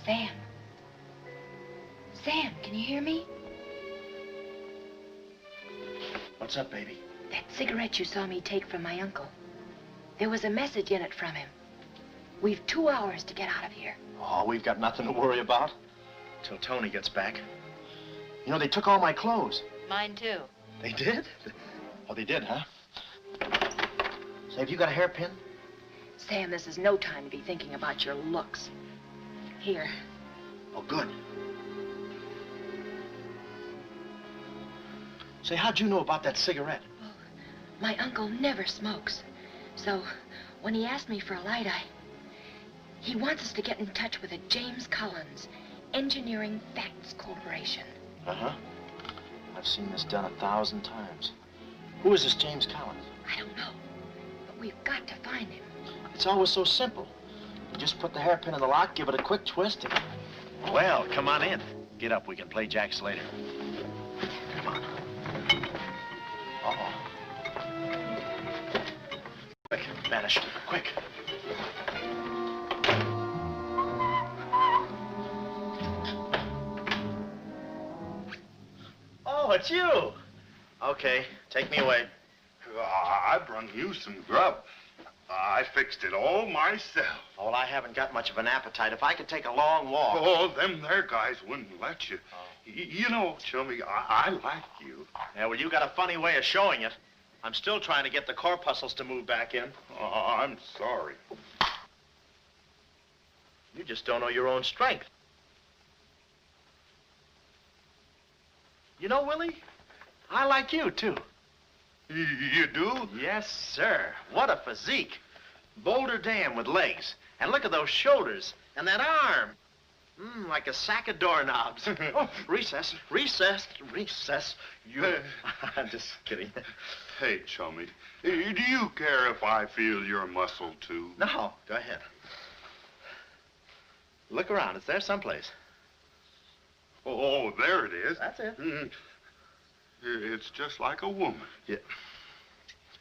Sam. Sam, can you hear me? What's up, baby? That cigarette you saw me take from my uncle. There was a message in it from him. We've 2 hours to get out of here. Oh, we've got nothing to worry about. Till Tony gets back. You know, they took all my clothes. Mine, too. They did? Oh, they did, huh? Say, have you got a hairpin? Sam, this is no time to be thinking about your looks. Here. Oh, good. Say, how'd you know about that cigarette? Well, my uncle never smokes. So, when he asked me for a light, he wants us to get in touch with a James Collins, Engineering Facts Corporation. Uh-huh. I've seen this done 1,000 times. Who is this James Collins? I don't know, but we've got to find him. It's always so simple. You just put the hairpin in the lock, give it a quick twist, and... Well, come on in. Get up, we can play jacks later. Come on. Uh-oh. Quick, vanish, quick. Oh, it's you. Okay, take me away. I brung you some grub. I fixed it all myself. Oh, well, I haven't got much of an appetite. If I could take a long walk... Oh, them there guys wouldn't let you. You know, Chummy, I like you. Yeah, well, you got a funny way of showing it. I'm still trying to get the corpuscles to move back in. Oh, I'm sorry. You just don't know your own strength. You know, Willie, I like you, too. You do? Yes, sir. What a physique. Boulder Dam with legs. And look at those shoulders. And that arm. Like a sack of doorknobs. Oh, recess, recess, recess. You... I'm just kidding. Hey, Chummy, do you care if I feel your muscle, too? No, go ahead. Look around. It's there someplace. Oh, there it is. That's it. It's just like a woman. Yeah.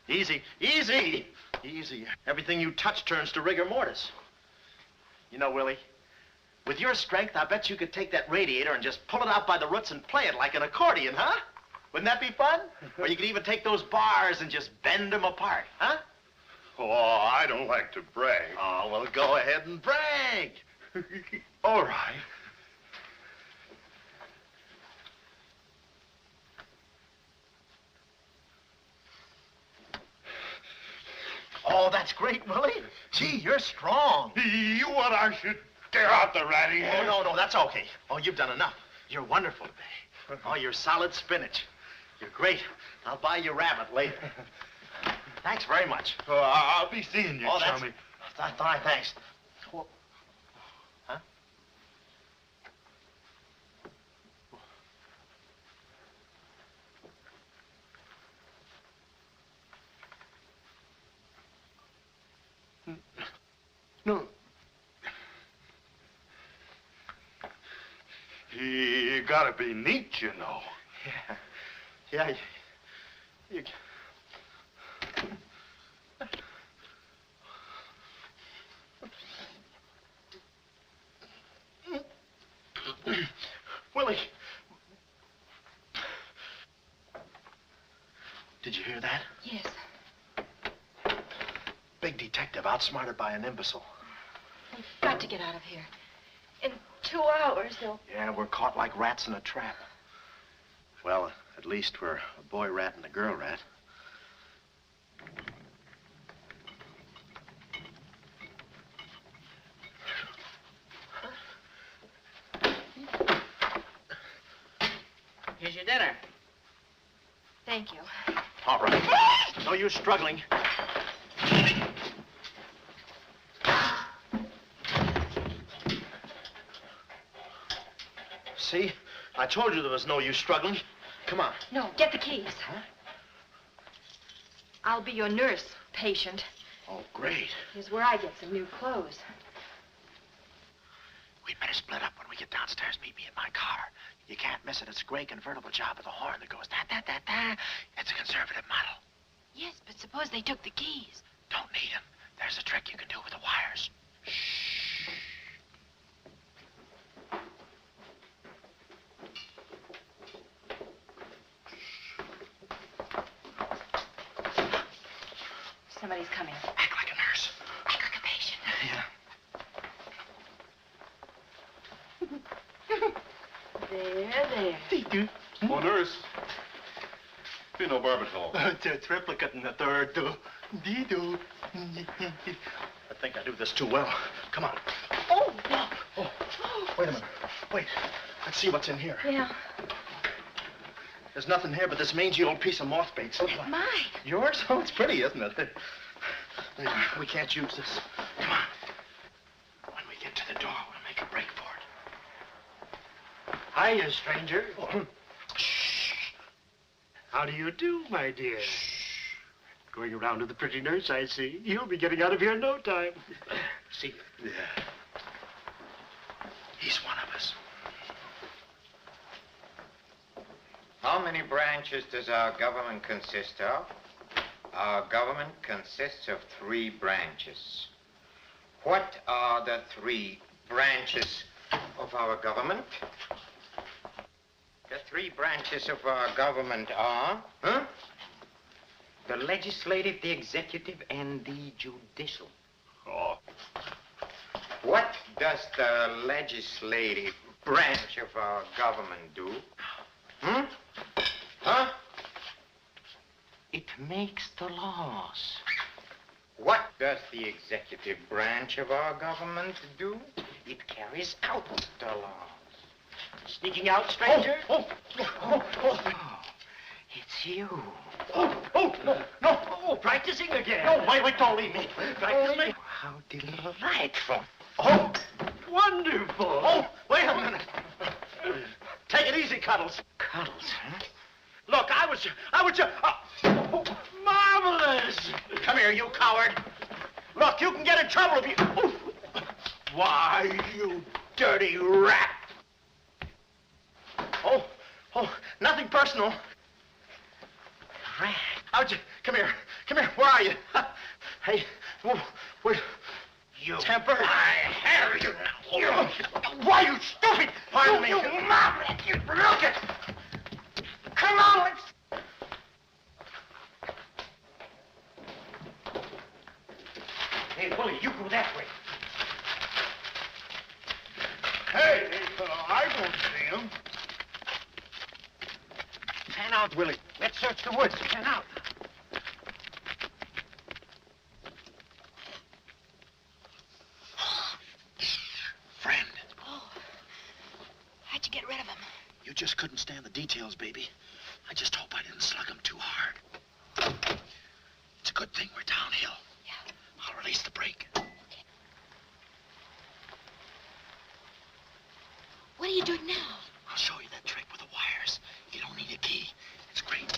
Easy, easy, easy. Everything you touch turns to rigor mortis. You know, Willie, With your strength, I bet you could take that radiator and just pull it out by the roots and play it like an accordion, huh? Wouldn't that be fun? Or you could even take those bars and just bend them apart, huh? Oh, I don't like to brag. Oh, well, go ahead and brag. All right. Oh, that's great, Willie. Gee, you're strong. You want I should tear out the ratty Oh, no, that's okay. Oh, you've done enough. You're wonderful today. Oh, you're solid spinach. You're great. I'll buy you rabbit later. Thanks very much. Oh, I'll be seeing you, chummy. That's fine, thanks. Well, huh? No. You gotta be neat, you know. Yeah. You... Willie. Did you hear that? Yes. Big detective outsmarted by an imbecile. We've got to get out of here. In 2 hours, they'll... Yeah, we're caught like rats in a trap. Well, at least we're a boy rat and a girl rat. Here's your dinner. Thank you. All right. No use struggling. See? I told you there was no use struggling. Come on. No, get the keys. Huh? I'll be your nurse, patient. Oh, great. Here's where I get some new clothes. We'd better split up when we get downstairs. Meet me in my car. You can't miss it. It's a gray convertible job with a horn that goes da-da-da-da. It's a conservative model. Yes, but suppose they took the keys. Don't need them. There's a trick you can do with the wires. Shh. Somebody's coming. Act like a nurse. Act like a patient. Yeah. There. Oh, nurse. Be no barbital. It's a triplicate in the third, too. Dee-doo. I think I do this too well. Come on. Oh, no. Oh, wait a minute. Wait. Let's see what's in here. Yeah. There's nothing here but this mangy old piece of moth bait. It's mine. Yours? Oh, it's pretty, isn't it? We can't use this. Come on. When we get to the door, we'll make a break for it. Hiya, stranger. Shh. How do you do, my dear? Going around with the pretty nurse, I see. You'll be getting out of here in no time. See you. Yeah. He's one of us. How many branches does our government consist of? Our government consists of 3 branches. What are the 3 branches of our government? The 3 branches of our government are, the legislative, the executive, and the judicial. Oh. What does the legislative branch of our government do? Huh? It makes the laws. What does the executive branch of our government do? It carries out the laws. Sneaking out, stranger? Oh, it's you. No, practicing again. No, wait, don't leave me. Practicing? How delightful. Oh, wonderful. Oh, wait a minute. Take it easy, Cuddles. Cuddles, huh? Look, I was just... Marvelous. Come here, you coward. Look, you can get in trouble if you... Why, you dirty rat. Oh, nothing personal. Rat. Come here. Where are you? Hey, where... you. Temper? I have you now. Why, you stupid! Pardon me. You mom! You look it! Come on, let's... Hey, Willie, you go that way. Hey, I don't see him. Pan out, Willie. Let's search the woods. Pan out. Friend, Oh. How'd you get rid of him? you just couldn't stand the details, baby. I just hope I didn't slug him too hard. It's a good thing we're downhill. Yeah. I'll release the brake. What are you doing now? I'll show you that trick with the wires. You don't need a key. It's great.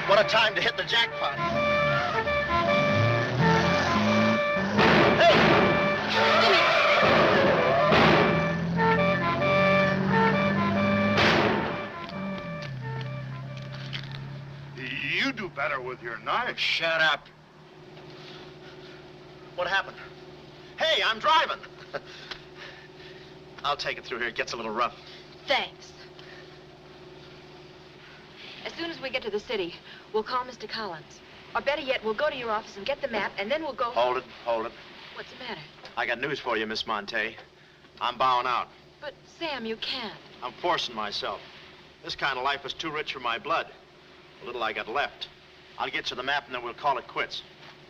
What a time to hit the jackpot. You do better with your knife. Shut up. What happened? Hey, I'm driving. I'll take it through here. It gets a little rough. Thanks. As soon as we get to the city, we'll call Mr. Collins. Or better yet, we'll go to your office and get the map, and then we'll go... Hold it. What's the matter? I got news for you, Miss Montay. I'm bowing out. But, Sam, you can't. I'm forcing myself. This kind of life is too rich for my blood. The little I got left. I'll get you the map, and then we'll call it quits.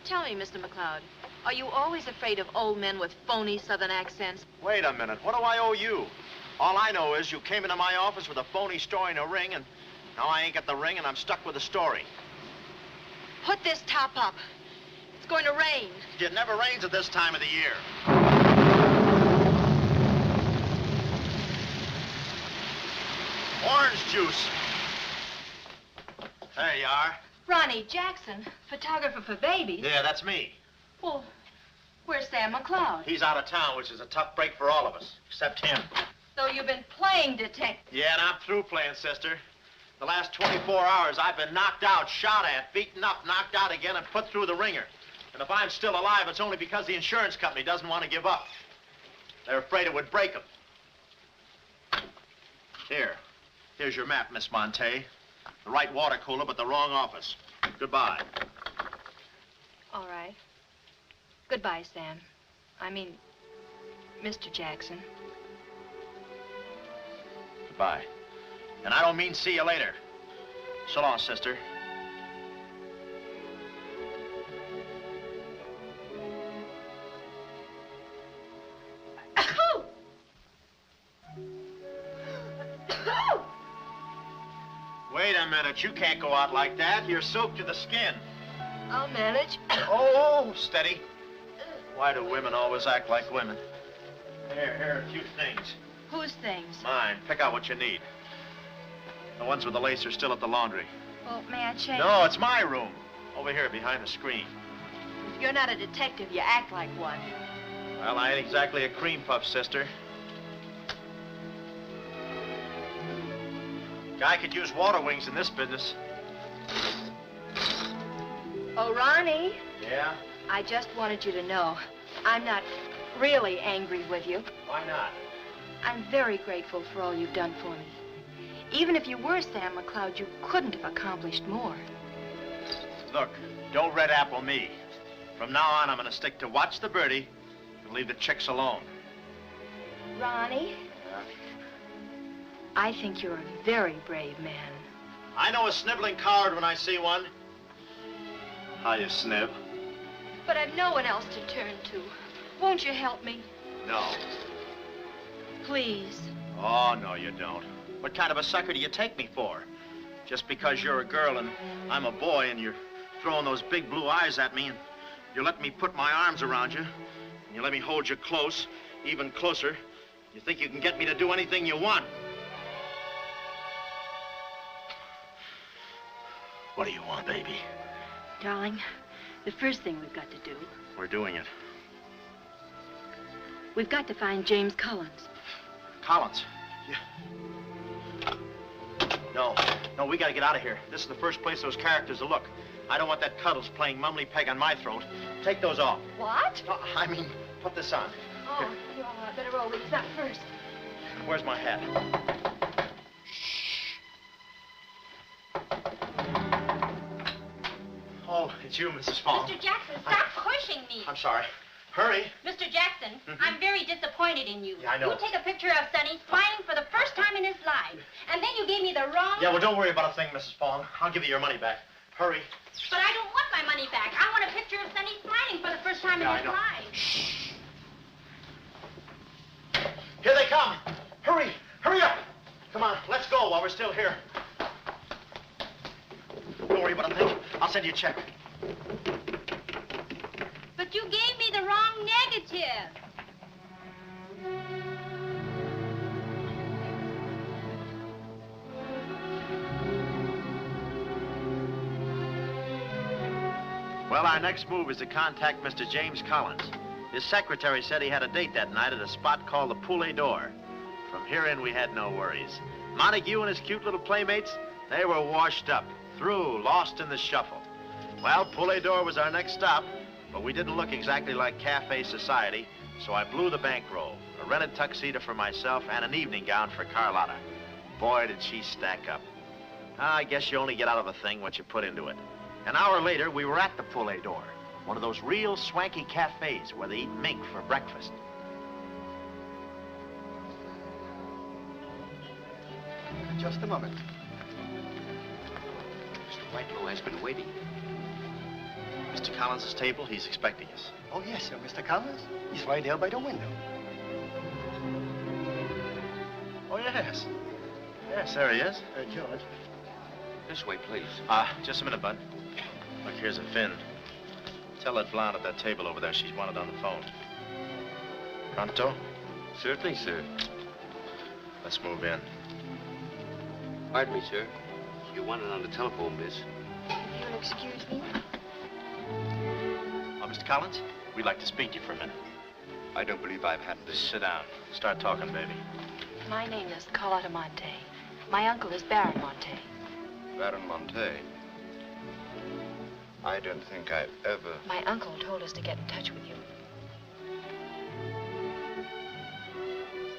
Tell me, Mr. McCloud, are you always afraid of old men with phony southern accents? Wait a minute. What do I owe you? All I know is you came into my office with a phony story and a ring, and now I ain't got the ring, and I'm stuck with the story. Put this top up. It's going to rain. It never rains at this time of the year. Orange juice. There you are. Ronnie Jackson, photographer for babies. Yeah, that's me. Well, where's Sam McCloud? He's out of town, which is a tough break for all of us, except him. So you've been playing detective. Yeah, and I'm through playing, sister. The last 24 hours, I've been knocked out, shot at, beaten up, knocked out again, and put through the ringer. And if I'm still alive, it's only because the insurance company doesn't want to give up. They're afraid it would break them. Here's your map, Miss Montay. The right water cooler, but the wrong office. Goodbye. All right. Goodbye, Sam. I mean, Mr. Jackson. Goodbye. And I don't mean see you later. So long, sister. Wait a minute. You can't go out like that. You're soaked to the skin. I'll manage. Oh, steady. Why do women always act like women? Here are a few things. Whose things? Mine. Pick out what you need. The ones with the lace are still at the laundry. Well, may I change? No, it's my room. Over here, behind the screen. If you're not a detective, you act like one. Well, I ain't exactly a cream puff, sister. Guy could use water wings in this business. Oh, Ronnie. Yeah? I just wanted you to know I'm not really angry with you. Why not? I'm very grateful for all you've done for me. Even if you were Sam McCloud, you couldn't have accomplished more. Look, don't red apple me. From now on, I'm going to stick to watch the birdie and leave the chicks alone. Ronnie, I think you're a very brave man. I know a sniveling coward when I see one. How you snib? But I've no one else to turn to. Won't you help me? No. Please. Oh, no, you don't. What kind of a sucker do you take me for? Just because you're a girl and I'm a boy and you're throwing those big blue eyes at me and you let me put my arms around you and you let me hold you close, even closer, you think you can get me to do anything you want. What do you want, baby? Darling, The first thing we've got to do, We're doing it. we've got to find James Collins. Collins. No, we gotta get out of here. This is the first place those characters will look. I don't want that Cuddles playing mumbly peg on my throat. Take those off. What? No, I mean, put this on. Oh, you better roll these up first. Where's my hat? Oh, it's you, Mrs. Fong. Mr. Jackson, stop pushing me. I'm sorry. Hurry. Mr. Jackson, I'm very disappointed in you. Yeah, I know. You take a picture of Sonny smiling for the first time in his life, and then you gave me the wrong... Yeah, well, don't worry about a thing, Mrs. Fong. I'll give you your money back. Hurry. But I don't want my money back. I want a picture of Sonny smiling for the first time in Yeah, his I know. life. Shh. Here they come. Hurry. Hurry up. Come on, let's go while we're still here. Don't worry about a thing. I'll send you a check. But you gave me the wrong negative. Well, our next move is to contact Mr. James Collins. His secretary said he had a date that night at a spot called the Poulet d'Or. From here in, we had no worries. Montague and his cute little playmates, they were washed up, through, lost in the shuffle. Well, Poulet d'Or was our next stop, but we didn't look exactly like cafe society, so I blew the bankroll, a rented tuxedo for myself and an evening gown for Carlotta. Boy, did she stack up. I guess you only get out of a thing what you put into it. An hour later, we were at the Poulet d'Or, one of those real swanky cafes where they eat mink for breakfast. Just a moment. Mr. Whitelaw has been waiting. Mr. Collins' table, he's expecting us. Oh, yes, sir, Mr. Collins. He's right there by the window. Oh, yes. Yes, there he is. George. This way, please. Just a minute, Bud. Look, here's a fin. Tell that blonde at that table over there she's wanted on the phone. Pronto? Certainly, sir. Let's move in. Pardon me, sir. You wanted on the telephone, miss. You'll excuse me? Oh, Mr. Collins, we'd like to speak to you for a minute. I don't believe I've had this. Sit down. Start talking, baby. My name is Carlotta Montay. My uncle is Baron Montay. Baron Montay? I don't think I've ever... My uncle told us to get in touch with you.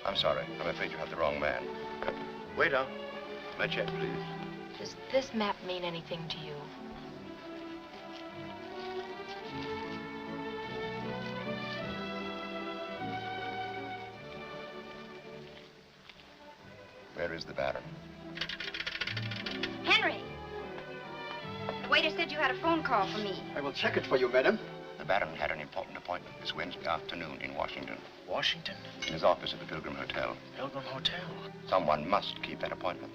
I'm sorry. I'm afraid you have the wrong man. Waiter. My check, please. Does this map mean anything to you? Where is the Baron? Henry! The waiter said you had a phone call for me. I will check it for you, madam. The Baron had an important appointment this Wednesday afternoon in Washington. Washington? In his office at the Pilgrim Hotel. Pilgrim Hotel? Someone must keep that appointment.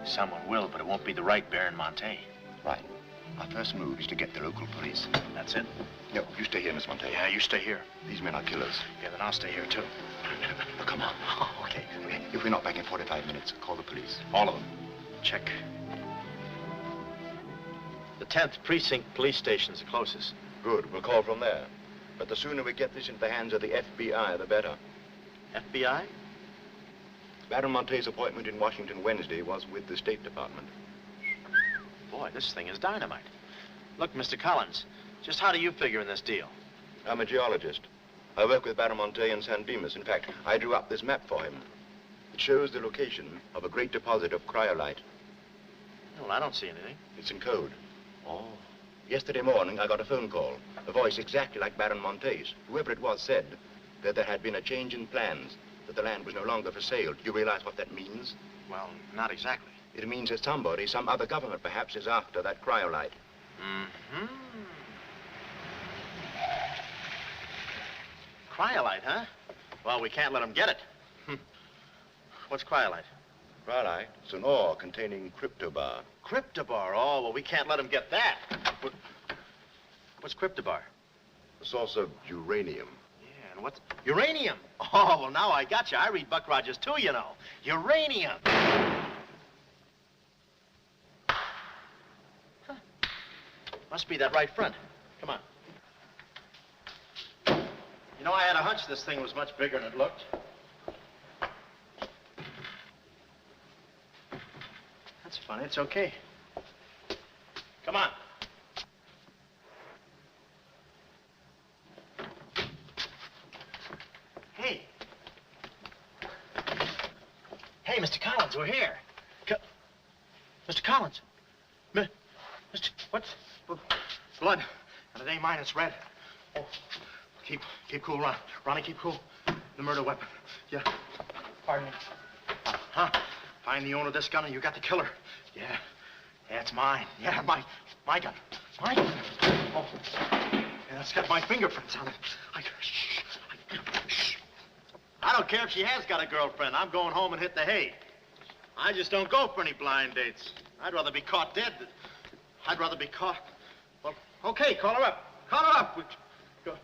Someone will, but it won't be the right Baron Montay. Right. Our first move is to get the local police. That's it? No, you stay here, Miss Montay. Yeah, you stay here. These men are killers. Yeah, then I'll stay here, too. Oh, come on. Okay. If we're not back in 45 minutes, call the police. All of them. Check. The 10th Precinct Police Station's the closest. Good. We'll call from there. But the sooner we get this into the hands of the FBI, the better. FBI? Baron Montay's appointment in Washington Wednesday was with the State Department. Boy, this thing is dynamite. Look, Mr. Collins, just how do you figure in this deal? I'm a geologist. I work with Baron Montay in San Dimas. In fact, I drew up this map for him. It shows the location of a great deposit of cryolite. Well, I don't see anything. It's in code. Oh. Yesterday morning, I got a phone call. A voice exactly like Baron Montay's. Whoever it was said that there had been a change in plans, that the land was no longer for sale. Do you realize what that means? Well, not exactly. It means that somebody, some other government perhaps, is after that cryolite. Mm-hmm. Cryolite, huh? Well, we can't let them get it. What's cryolite? Cryolite? It's an ore containing cryptobar. Cryptobar? Oh, well, we can't let them get that. What's cryptobar? A source of uranium. Yeah, and what's... Uranium? Oh, well, now I got you. I read Buck Rogers, too, you know. Uranium. Huh. Must be that right front. Come on. You know, I had a hunch this thing was much bigger than it looked. That's funny. It's okay. Come on. Hey. Hey, Mr. Collins, we're here. Mr. Collins. Mr. What's... Blood. And it ain't mine, it's red. Oh, keep cool, Ron. Ronnie, keep cool. The murder weapon. Yeah. Pardon me. Huh? Find the owner of this gun and you got the killer. Yeah. Yeah, it's mine. Yeah, my gun. My gun. Oh. Yeah, it's got my fingerprints on it. Shh. I don't care if she has got a girlfriend. I'm going home and hit the hay. I just don't go for any blind dates. I'd rather be caught dead than... I'd rather be caught... Well, okay, call her up. Call her up. Go.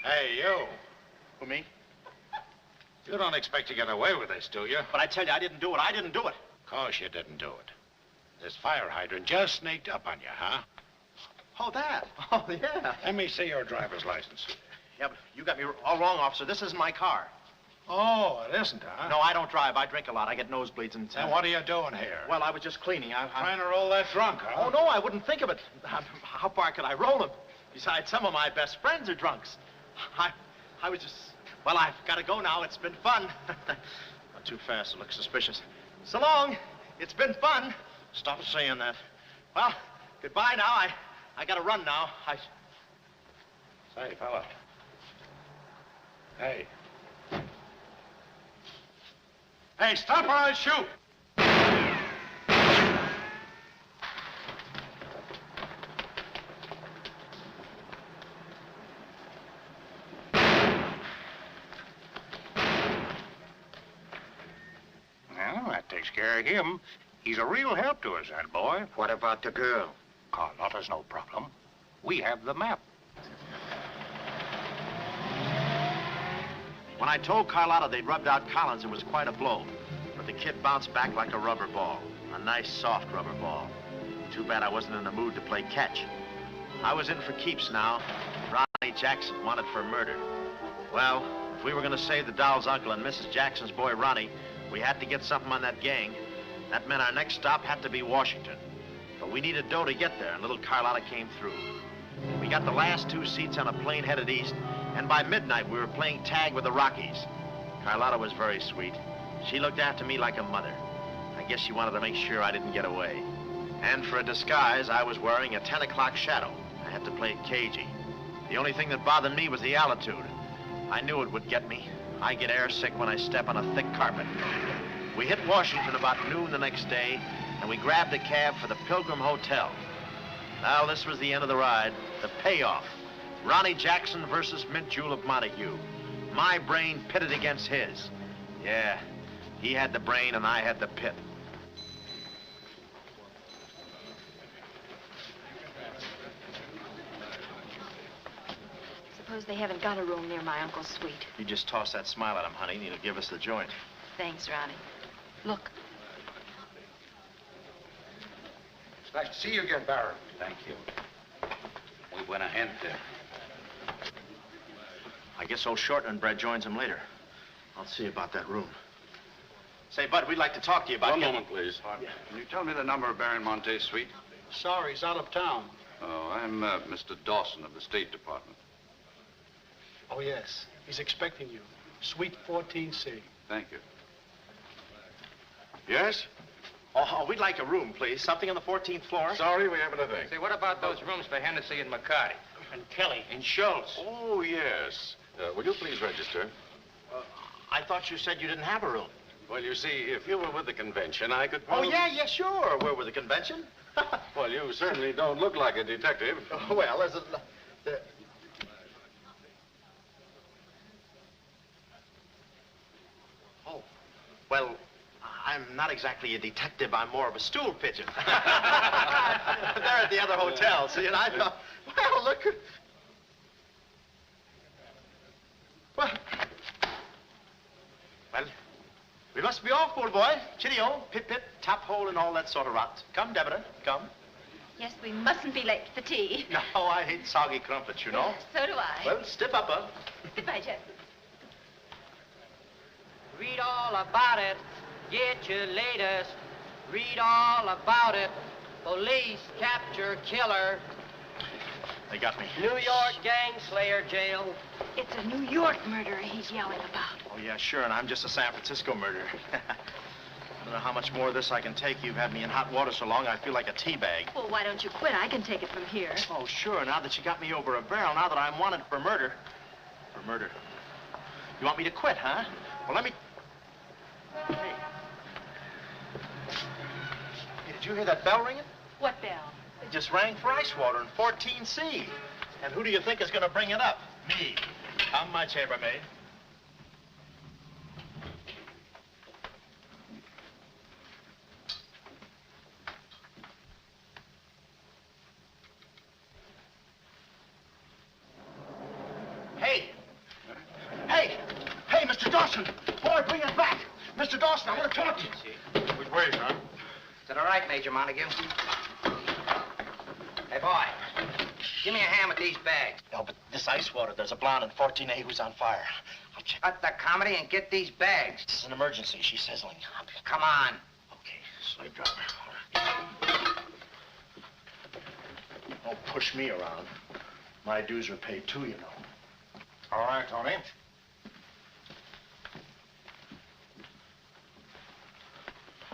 Hey, you. Who, me? You don't expect to get away with this, do you? But I tell you, I didn't do it. I didn't do it. Of course you didn't do it. This fire hydrant just sneaked up on you, huh? Oh, that? Oh, yeah. Let me see your driver's license. Yeah, but you got me all wrong, officer. This isn't my car. Oh, it isn't, huh? No, I don't drive. I drink a lot. I get nosebleeds and... Then what are you doing here? Well, I was just cleaning. I'm trying to roll that drunk, huh? Oh, no, I wouldn't think of it. How far could I roll them? Besides, some of my best friends are drunks. I was just... Well, I've got to go now. It's been fun. Not too fast. It looks suspicious. So long. It's been fun. Stop saying that. Well, goodbye now. I got to run now. Say, fella. Hey. Hey, stop or I'll shoot! Well, that takes care of him. He's a real help to us, that boy. What about the girl? Carlotta's no problem. We have the map. When I told Carlotta they'd rubbed out Collins, it was quite a blow. But the kid bounced back like a rubber ball. A nice, soft rubber ball. Too bad I wasn't in the mood to play catch. I was in for keeps now. Ronnie Jackson wanted for murder. Well, if we were going to save the doll's uncle and Mrs. Jackson's boy, Ronnie, we had to get something on that gang. That meant our next stop had to be Washington. But we needed dough to get there, and little Carlotta came through. We got the last 2 seats on a plane headed east, and by midnight we were playing tag with the Rockies. Carlotta was very sweet. She looked after me like a mother. I guess she wanted to make sure I didn't get away. And for a disguise, I was wearing a 10 o'clock shadow. I had to play it cagey. The only thing that bothered me was the altitude. I knew it would get me. I get airsick when I step on a thick carpet. We hit Washington about noon the next day, and we grabbed a cab for the Pilgrim Hotel. Well, this was the end of the ride, the payoff. Ronnie Jackson versus Mint Julep Montague. My brain pitted against his. Yeah, he had the brain and I had the pit. Suppose they haven't got a room near my uncle's suite. You just toss that smile at him, honey, and he'll give us the joint. Thanks, Ronnie. Look. It's nice to see you again, Baron. Thank you. We went ahead there. I guess old Shorten and Brett joins him later. I'll see about that room. Say, Bud, we'd like to talk to you about... One moment, please. Yeah. Can you tell me the number of Baron Montay's suite? Sorry, he's out of town. Oh, I'm Mr. Dawson of the State Department. Oh, yes. He's expecting you. Suite 14C. Thank you. Yes? Oh, we'd like a room, please. Something on the 14th floor. Sorry, we haven't a thing. Say, what about those rooms for Hennessy and McCarty? And Kelly. And Schultz. Oh, yes. Will you please register? I thought you said you didn't have a room. Well, you see, if you were with the convention, I could... Oh, yeah, sure. We're with the convention. Well, you certainly don't look like a detective. Oh, well, there's a... Oh, well, I'm not exactly a detective. I'm more of a stool pigeon. They're at the other hotel, see, and I thought, well, look... Well, we must must be off, old boy. Chitty-o, pip-pip, top hole, and all that sort of rot. Come, Deborah, come. Yes, we mustn't be late for tea. No, I hate soggy crumpets, you know. So do I. Well, stiff upper. Goodbye, Jeff. Read all about it. Get your latest. Read all about it. Police capture killer. They got me. New York gang slayer jail. It's a New York murderer he's yelling about. Oh, yeah, sure, and I'm just a San Francisco murderer. I don't know how much more of this I can take. You've had me in hot water so long, I feel like a tea bag. Well, why don't you quit? I can take it from here. Oh, sure, now that you got me over a barrel, now that I'm wanted for murder. For murder. You want me to quit, huh? Well, let me... Hey. Hey, did you hear that bell ringing? What bell? It just rang for ice water in 14C. And who do you think is going to bring it up? Me. I'm my chambermaid. Hey! Hey! Hey, Mr. Dawson! Boy, bring it back! Mr. Dawson, I want to talk to you. Which way, son? Is that all right, Major Montague? Hey, boy. Give me a hand with these bags. No, but this ice water, there's a blonde in 14A who's on fire. I'll check. Cut the comedy and get these bags. This is an emergency. She's sizzling. Come on. Okay, slave driver. Don't push me around. My dues are paid too, you know. All right, Tony.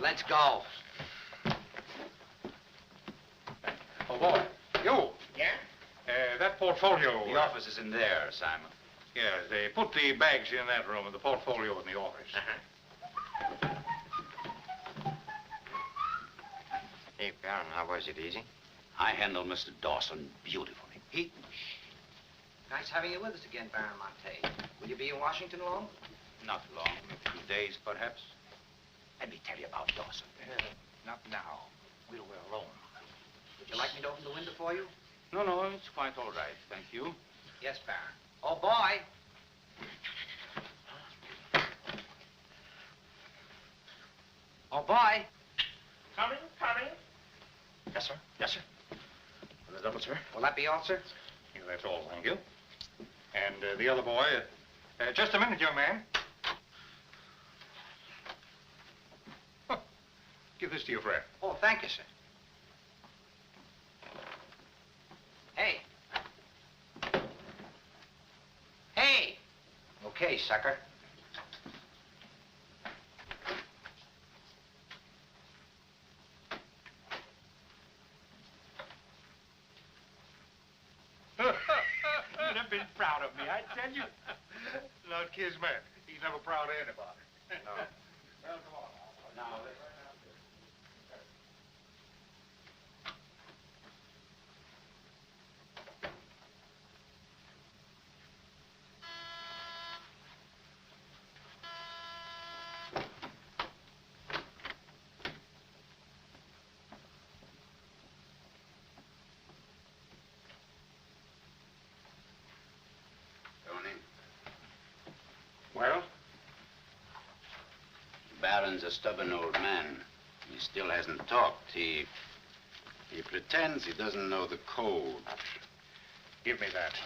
Let's go. Oh, boy. You. Yeah? That portfolio. The office is in there, Simon. Yeah, they put the bags in that room and the portfolio in the office. Hey, Baron, how was it? Easy? I handled Mr. Dawson beautifully. Nice having you with us again, Baron Montay. Will you be in Washington long? Not long, a few days, perhaps. Let me tell you about Dawson. Not now. We're alone. Would you like me to open the window for you? No, it's quite all right, thank you. Yes, Baron. Oh, boy. Oh, boy. Coming. Yes, sir. Yes, sir. And the double, sir? Will that be all, sir? Yeah, that's all, thank you. And the other boy, just a minute, young man. Huh. Give this to your friend. Oh, thank you, sir. Hey. Hey. Okay, sucker. You'd have been proud of me, I tell you. Not Kismet. He's never proud of anybody. No. Well, come on. Now, well? Baron's a stubborn old man. He still hasn't talked. He pretends he doesn't know the code. Give me that.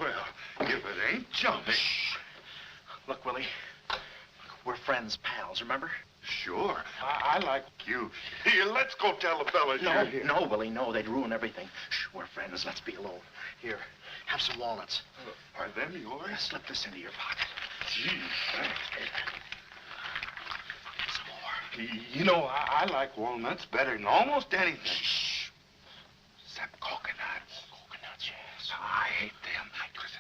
Well, if it ain't jumping. Look, Willie. We're friends, pals, remember? Sure. I like you. Here, let's go tell the fellas you're here. No, Willie, no. They'd ruin everything. Shh, we're friends. Let's be alone. Here, have some walnuts. Are them yours? Slip this into your pocket. Gee, thanks. Some more. You know, I like walnuts better than almost anything. Shh. Except coconuts. Coconuts, yes. I hate them because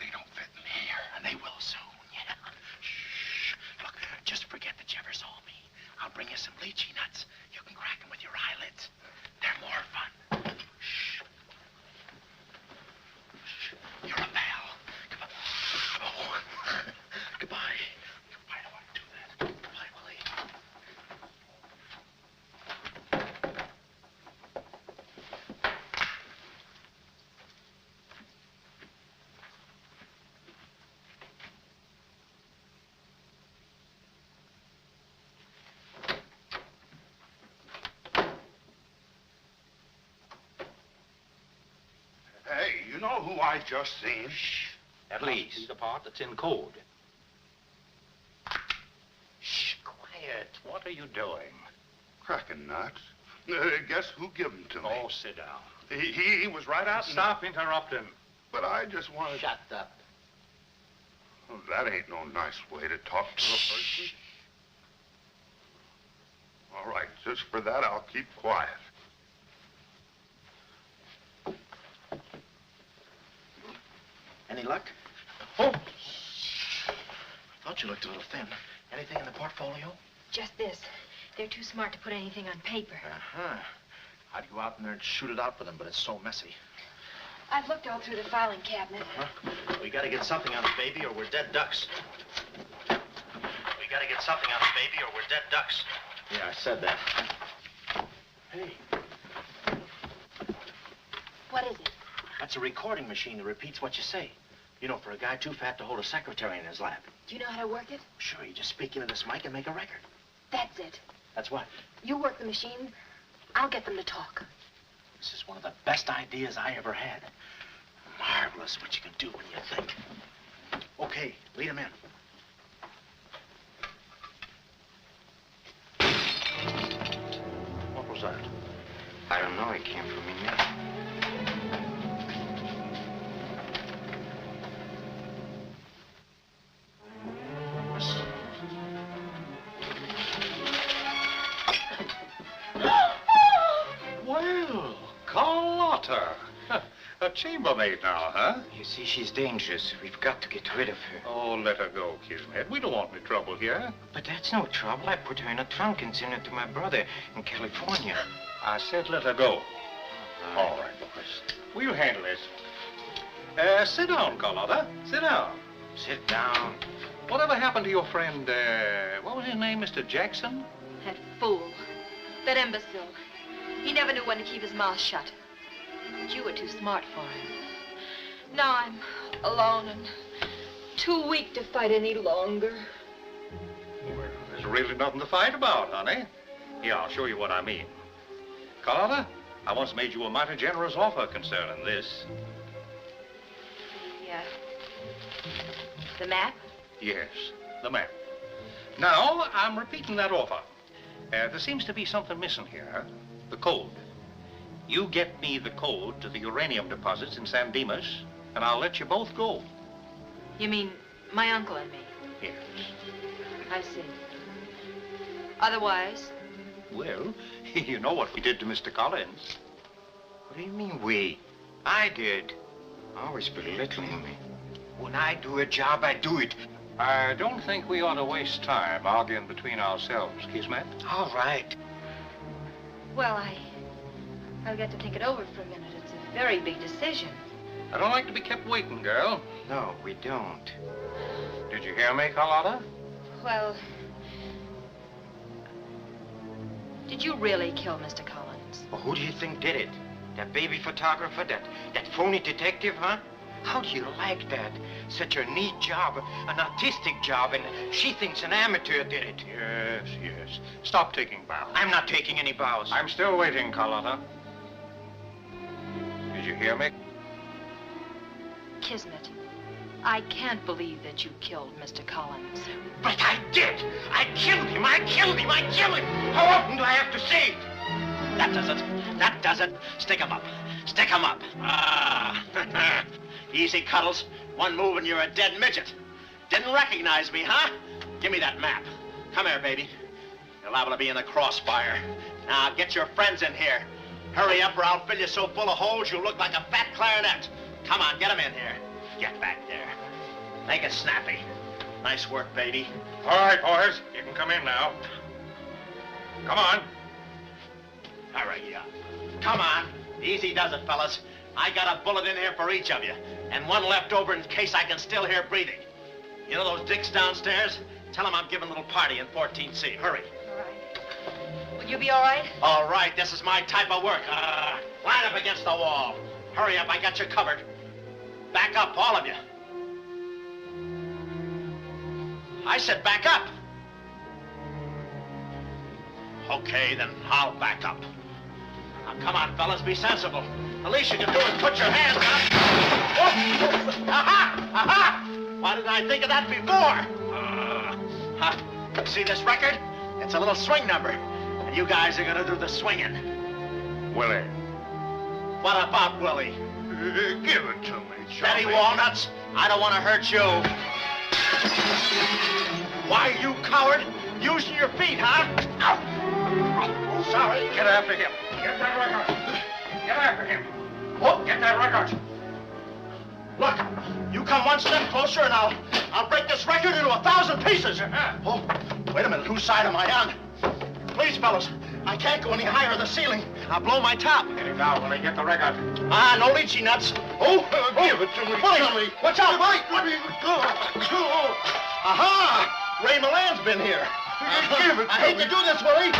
they don't fit in here. And they will soon, yeah. Shh. Look, just forget that you ever saw me. I'll bring you some lychee nuts. You can crack them with your eyelids. They're more fun. Shh. Shh. You're a pal. Goodbye. Oh. Goodbye. Why do I do that? Goodbye, Willie. Oh, I just seen. Shh. At least. See the part that's in code. Shh, quiet. What are you doing? Cracking nuts. Guess who gave them to me? Oh, sit down. He was right out. Stop interrupting. But I just wanted. Shut up. Oh, that ain't no nice way to talk to a person. All right, just for that, I'll keep quiet. Any luck? Oh! Thought you looked a little thin. Anything in the portfolio? Just this. They're too smart to put anything on paper. Uh-huh. I'd go out in there and shoot it out for them, but it's so messy. I've looked all through the filing cabinet. Huh? We gotta get something on it, baby, or we're dead ducks. We gotta get something on it, baby, or we're dead ducks. Yeah, I said that. Hey. What is it? That's a recording machine that repeats what you say. You know, for a guy too fat to hold a secretary in his lap. Do you know how to work it? Sure, you just speak into this mic and make a record. That's it. That's what? You work the machine, I'll get them to talk. This is one of the best ideas I ever had. Marvelous what you can do when you think. Okay, lead him in. What was that? I don't know. It came from in there. Well, Carlotta. A chambermaid now, huh? You see, she's dangerous. We've got to get rid of her. Oh, let her go, Kismet. We don't want any trouble here. But that's no trouble. I put her in a trunk and sent her to my brother in California. I said let her go. All right, boys. We'll handle it. Sit down, Carlotta. Sit down. Sit down. Whatever happened to your friend, what was his name, Mr. Jackson? That fool. That imbecile. He never knew when to keep his mouth shut. But you were too smart for him. Now I'm alone and too weak to fight any longer. Well, there's really nothing to fight about, honey. Here, I'll show you what I mean. Carlotta, I once made you a mighty generous offer concerning this. Yeah. The map? Yes, the map. Now, I'm repeating that offer. There seems to be something missing here. The code. You get me the code to the uranium deposits in San Dimas, and I'll let you both go. You mean my uncle and me? Yes. I see. Otherwise? Well, you know what we did to Mr. Collins. What do you mean, we? I did. Always belittling me. When I do a job, I do it. I don't think we ought to waste time arguing between ourselves, Kismet. All right. Well, I'll get to think it over for a minute. It's a very big decision. I don't like to be kept waiting, girl. No, we don't. Did you hear me, Carlotta? Well, did you really kill Mr. Collins? Well, who do you think did it? That baby photographer? That phony detective, huh? How do you like that? Such a neat job, an artistic job, and she thinks an amateur did it. Yes, yes. Stop taking bows. I'm not taking any bows. I'm still waiting, Carlotta. Did you hear me? Kismet, I can't believe that you killed Mr. Collins. But I did! I killed him! I killed him! I killed him! How often do I have to say it? That does it. That does it. Stick 'em up. Stick 'em up. Ah. Easy, Cuddles. One move and you're a dead midget. Didn't recognize me, huh? Give me that map. Come here, baby. You're liable to be in the crossfire. Now, get your friends in here. Hurry up or I'll fill you so full of holes you'll look like a fat clarinet. Come on, get 'em in here. Get back there. Make it snappy. Nice work, baby. All right, boys. You can come in now. Come on. Hurry up. Come on. Easy does it, fellas. I got a bullet in here for each of you, and one left over in case I can still hear breathing. You know those dicks downstairs? Tell them I'm giving a little party in 14C. Hurry. All right. Will you be all right? All right, this is my type of work. Line up against the wall. Hurry up, I got you covered. Back up, all of you. I said back up. Okay, then I'll back up. Now, come on, fellas, be sensible. The least you can do is put your hands up. Oh. Aha! Aha! Why didn't I think of that before? See this record? It's a little swing number. And you guys are gonna do the swinging. Willie. What about Willie? Give it to me, Steady, Walnuts. I don't want to hurt you. Why, you coward? Using your feet, huh? Ow. Sorry. Get after him. Get that record. Get after him. Oh, get that record. Look, you come one step closer and I'll break this record into 1,000 pieces. Oh, wait a minute. Whose side am I on? Please, fellas, I can't go any higher than the ceiling. I'll blow my top. Get him down when I get the record. Ah, no lychee nuts. Oh, give it to me. Willie, watch out, Willie. Aha! Ray Milan's been here. Give it to me. I hate to do this, Willie.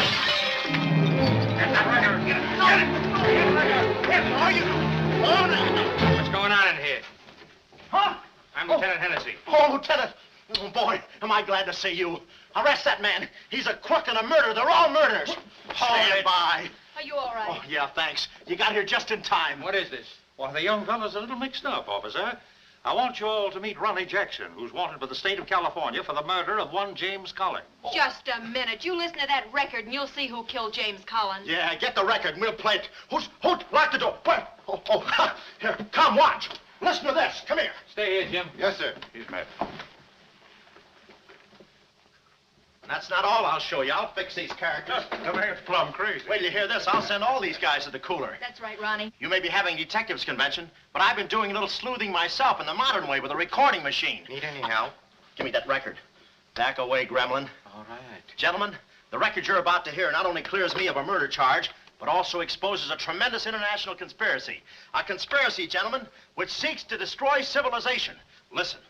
Get that record. Get it. Get the record. Get it. Are you? Oh, What's going on in here? huh? I'm Lieutenant Hennessy. Oh, Lieutenant. Oh, boy, am I glad to see you. Arrest that man. He's a crook and a murderer. They're all murderers. Stand by. Are you all right? Oh, yeah, thanks. You got here just in time. What is this? Well, the young fellow's a little mixed up, officer. I want you all to meet Ronnie Jackson, who's wanted by the state of California for the murder of one James Collins. Just a minute. You listen to that record and you'll see who killed James Collins. Yeah, get the record and we'll play it. Who's lock the door. Where? Oh, here, come watch. Listen to this. Come here. Stay here, Jim. Yes, sir. He's met. That's not all I'll show you. I'll fix these characters. The man's plumb crazy. Wait till you hear this. I'll send all these guys to the cooler. That's right, Ronnie. You may be having a detectives convention, but I've been doing a little sleuthing myself in the modern way with a recording machine. Need any help? Give me that record. Back away, gremlin. All right. Gentlemen, the record you're about to hear not only clears me of a murder charge, but also exposes a tremendous international conspiracy. A conspiracy, gentlemen, which seeks to destroy civilization. Listen.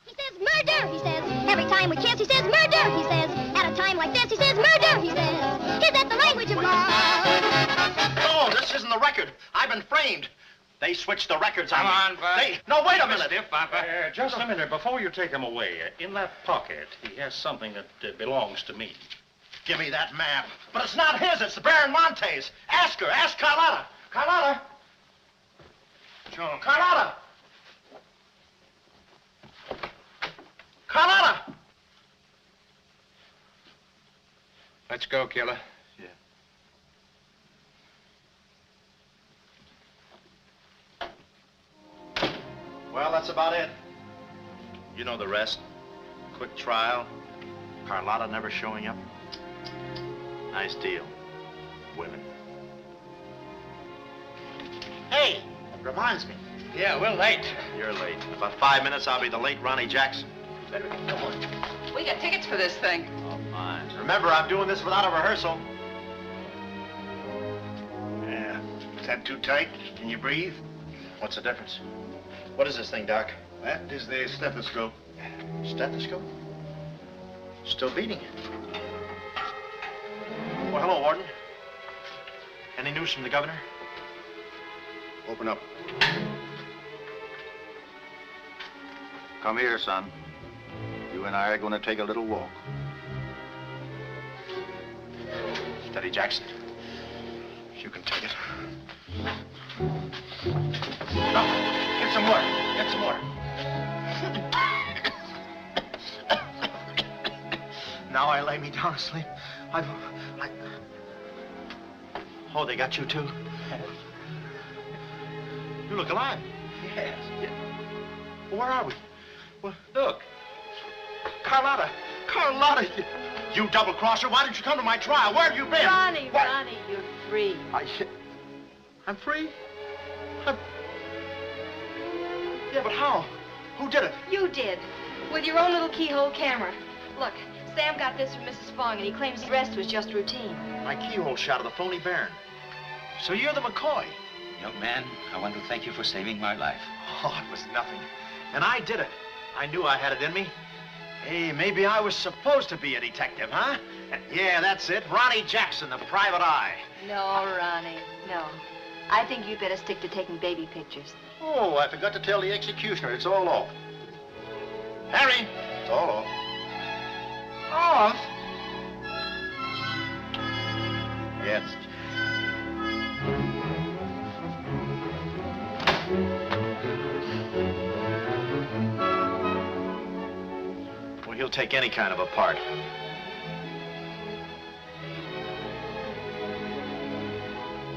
He says murder, he says. Every time we kiss, he says murder, he says. At a time like this, he says murder, he says. Is that the language of love? No, this isn't the record. I've been framed. They switched the records on me. Come on, Bud. No, wait a minute. Stiff, Papa. Just a minute. Before you take him away, in that pocket, he has something that belongs to me. Give me that map. But it's not his. It's the Baron Montay's. Ask her. Ask Carlotta. Carlotta. Sure. Carlotta. Carlotta. Let's go, killer. Well, that's about it. You know the rest. Quick trial. Carlotta never showing up. Nice deal. Women. Hey, reminds me. Yeah, we're late. You're late. In about 5 minutes, I'll be the late Ronnie Jackson. Better get going. We got tickets for this thing. Oh, fine. Remember, I'm doing this without a rehearsal. Yeah. Is that too tight? Can you breathe? What's the difference? What is this thing, Doc? That is the stethoscope. Stethoscope? Still beating. Well, hello, Warden. Any news from the governor? Open up. Come here, son. You and I are going to take a little walk. Steady, Jackson. You can take it. No, get some water. Get some water. Now I lay me down to sleep. Oh, they got you too? You look alive. Yes. Where are we? Well, look. Carlotta. Carlotta, you double-crosser. Why didn't you come to my trial? Where have you been? Ronnie, What? Ronnie, you're free. I'm free? Yeah, but how? Who did it? You did. With your own little keyhole camera. Look, Sam got this from Mrs. Fong, and he claims the rest was just routine. My keyhole shot of the phony Baron. So you're the McCoy. Young man, I want to thank you for saving my life. Oh, it was nothing. And I did it. I knew I had it in me. Hey, maybe I was supposed to be a detective, huh? Yeah, that's it. Ronnie Jackson, the private eye. No, Ronnie, no. I think you'd better stick to taking baby pictures. Oh, I forgot to tell the executioner. It's all off. Harry! It's all off. Off? Yes. take any kind of a part.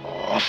Oh.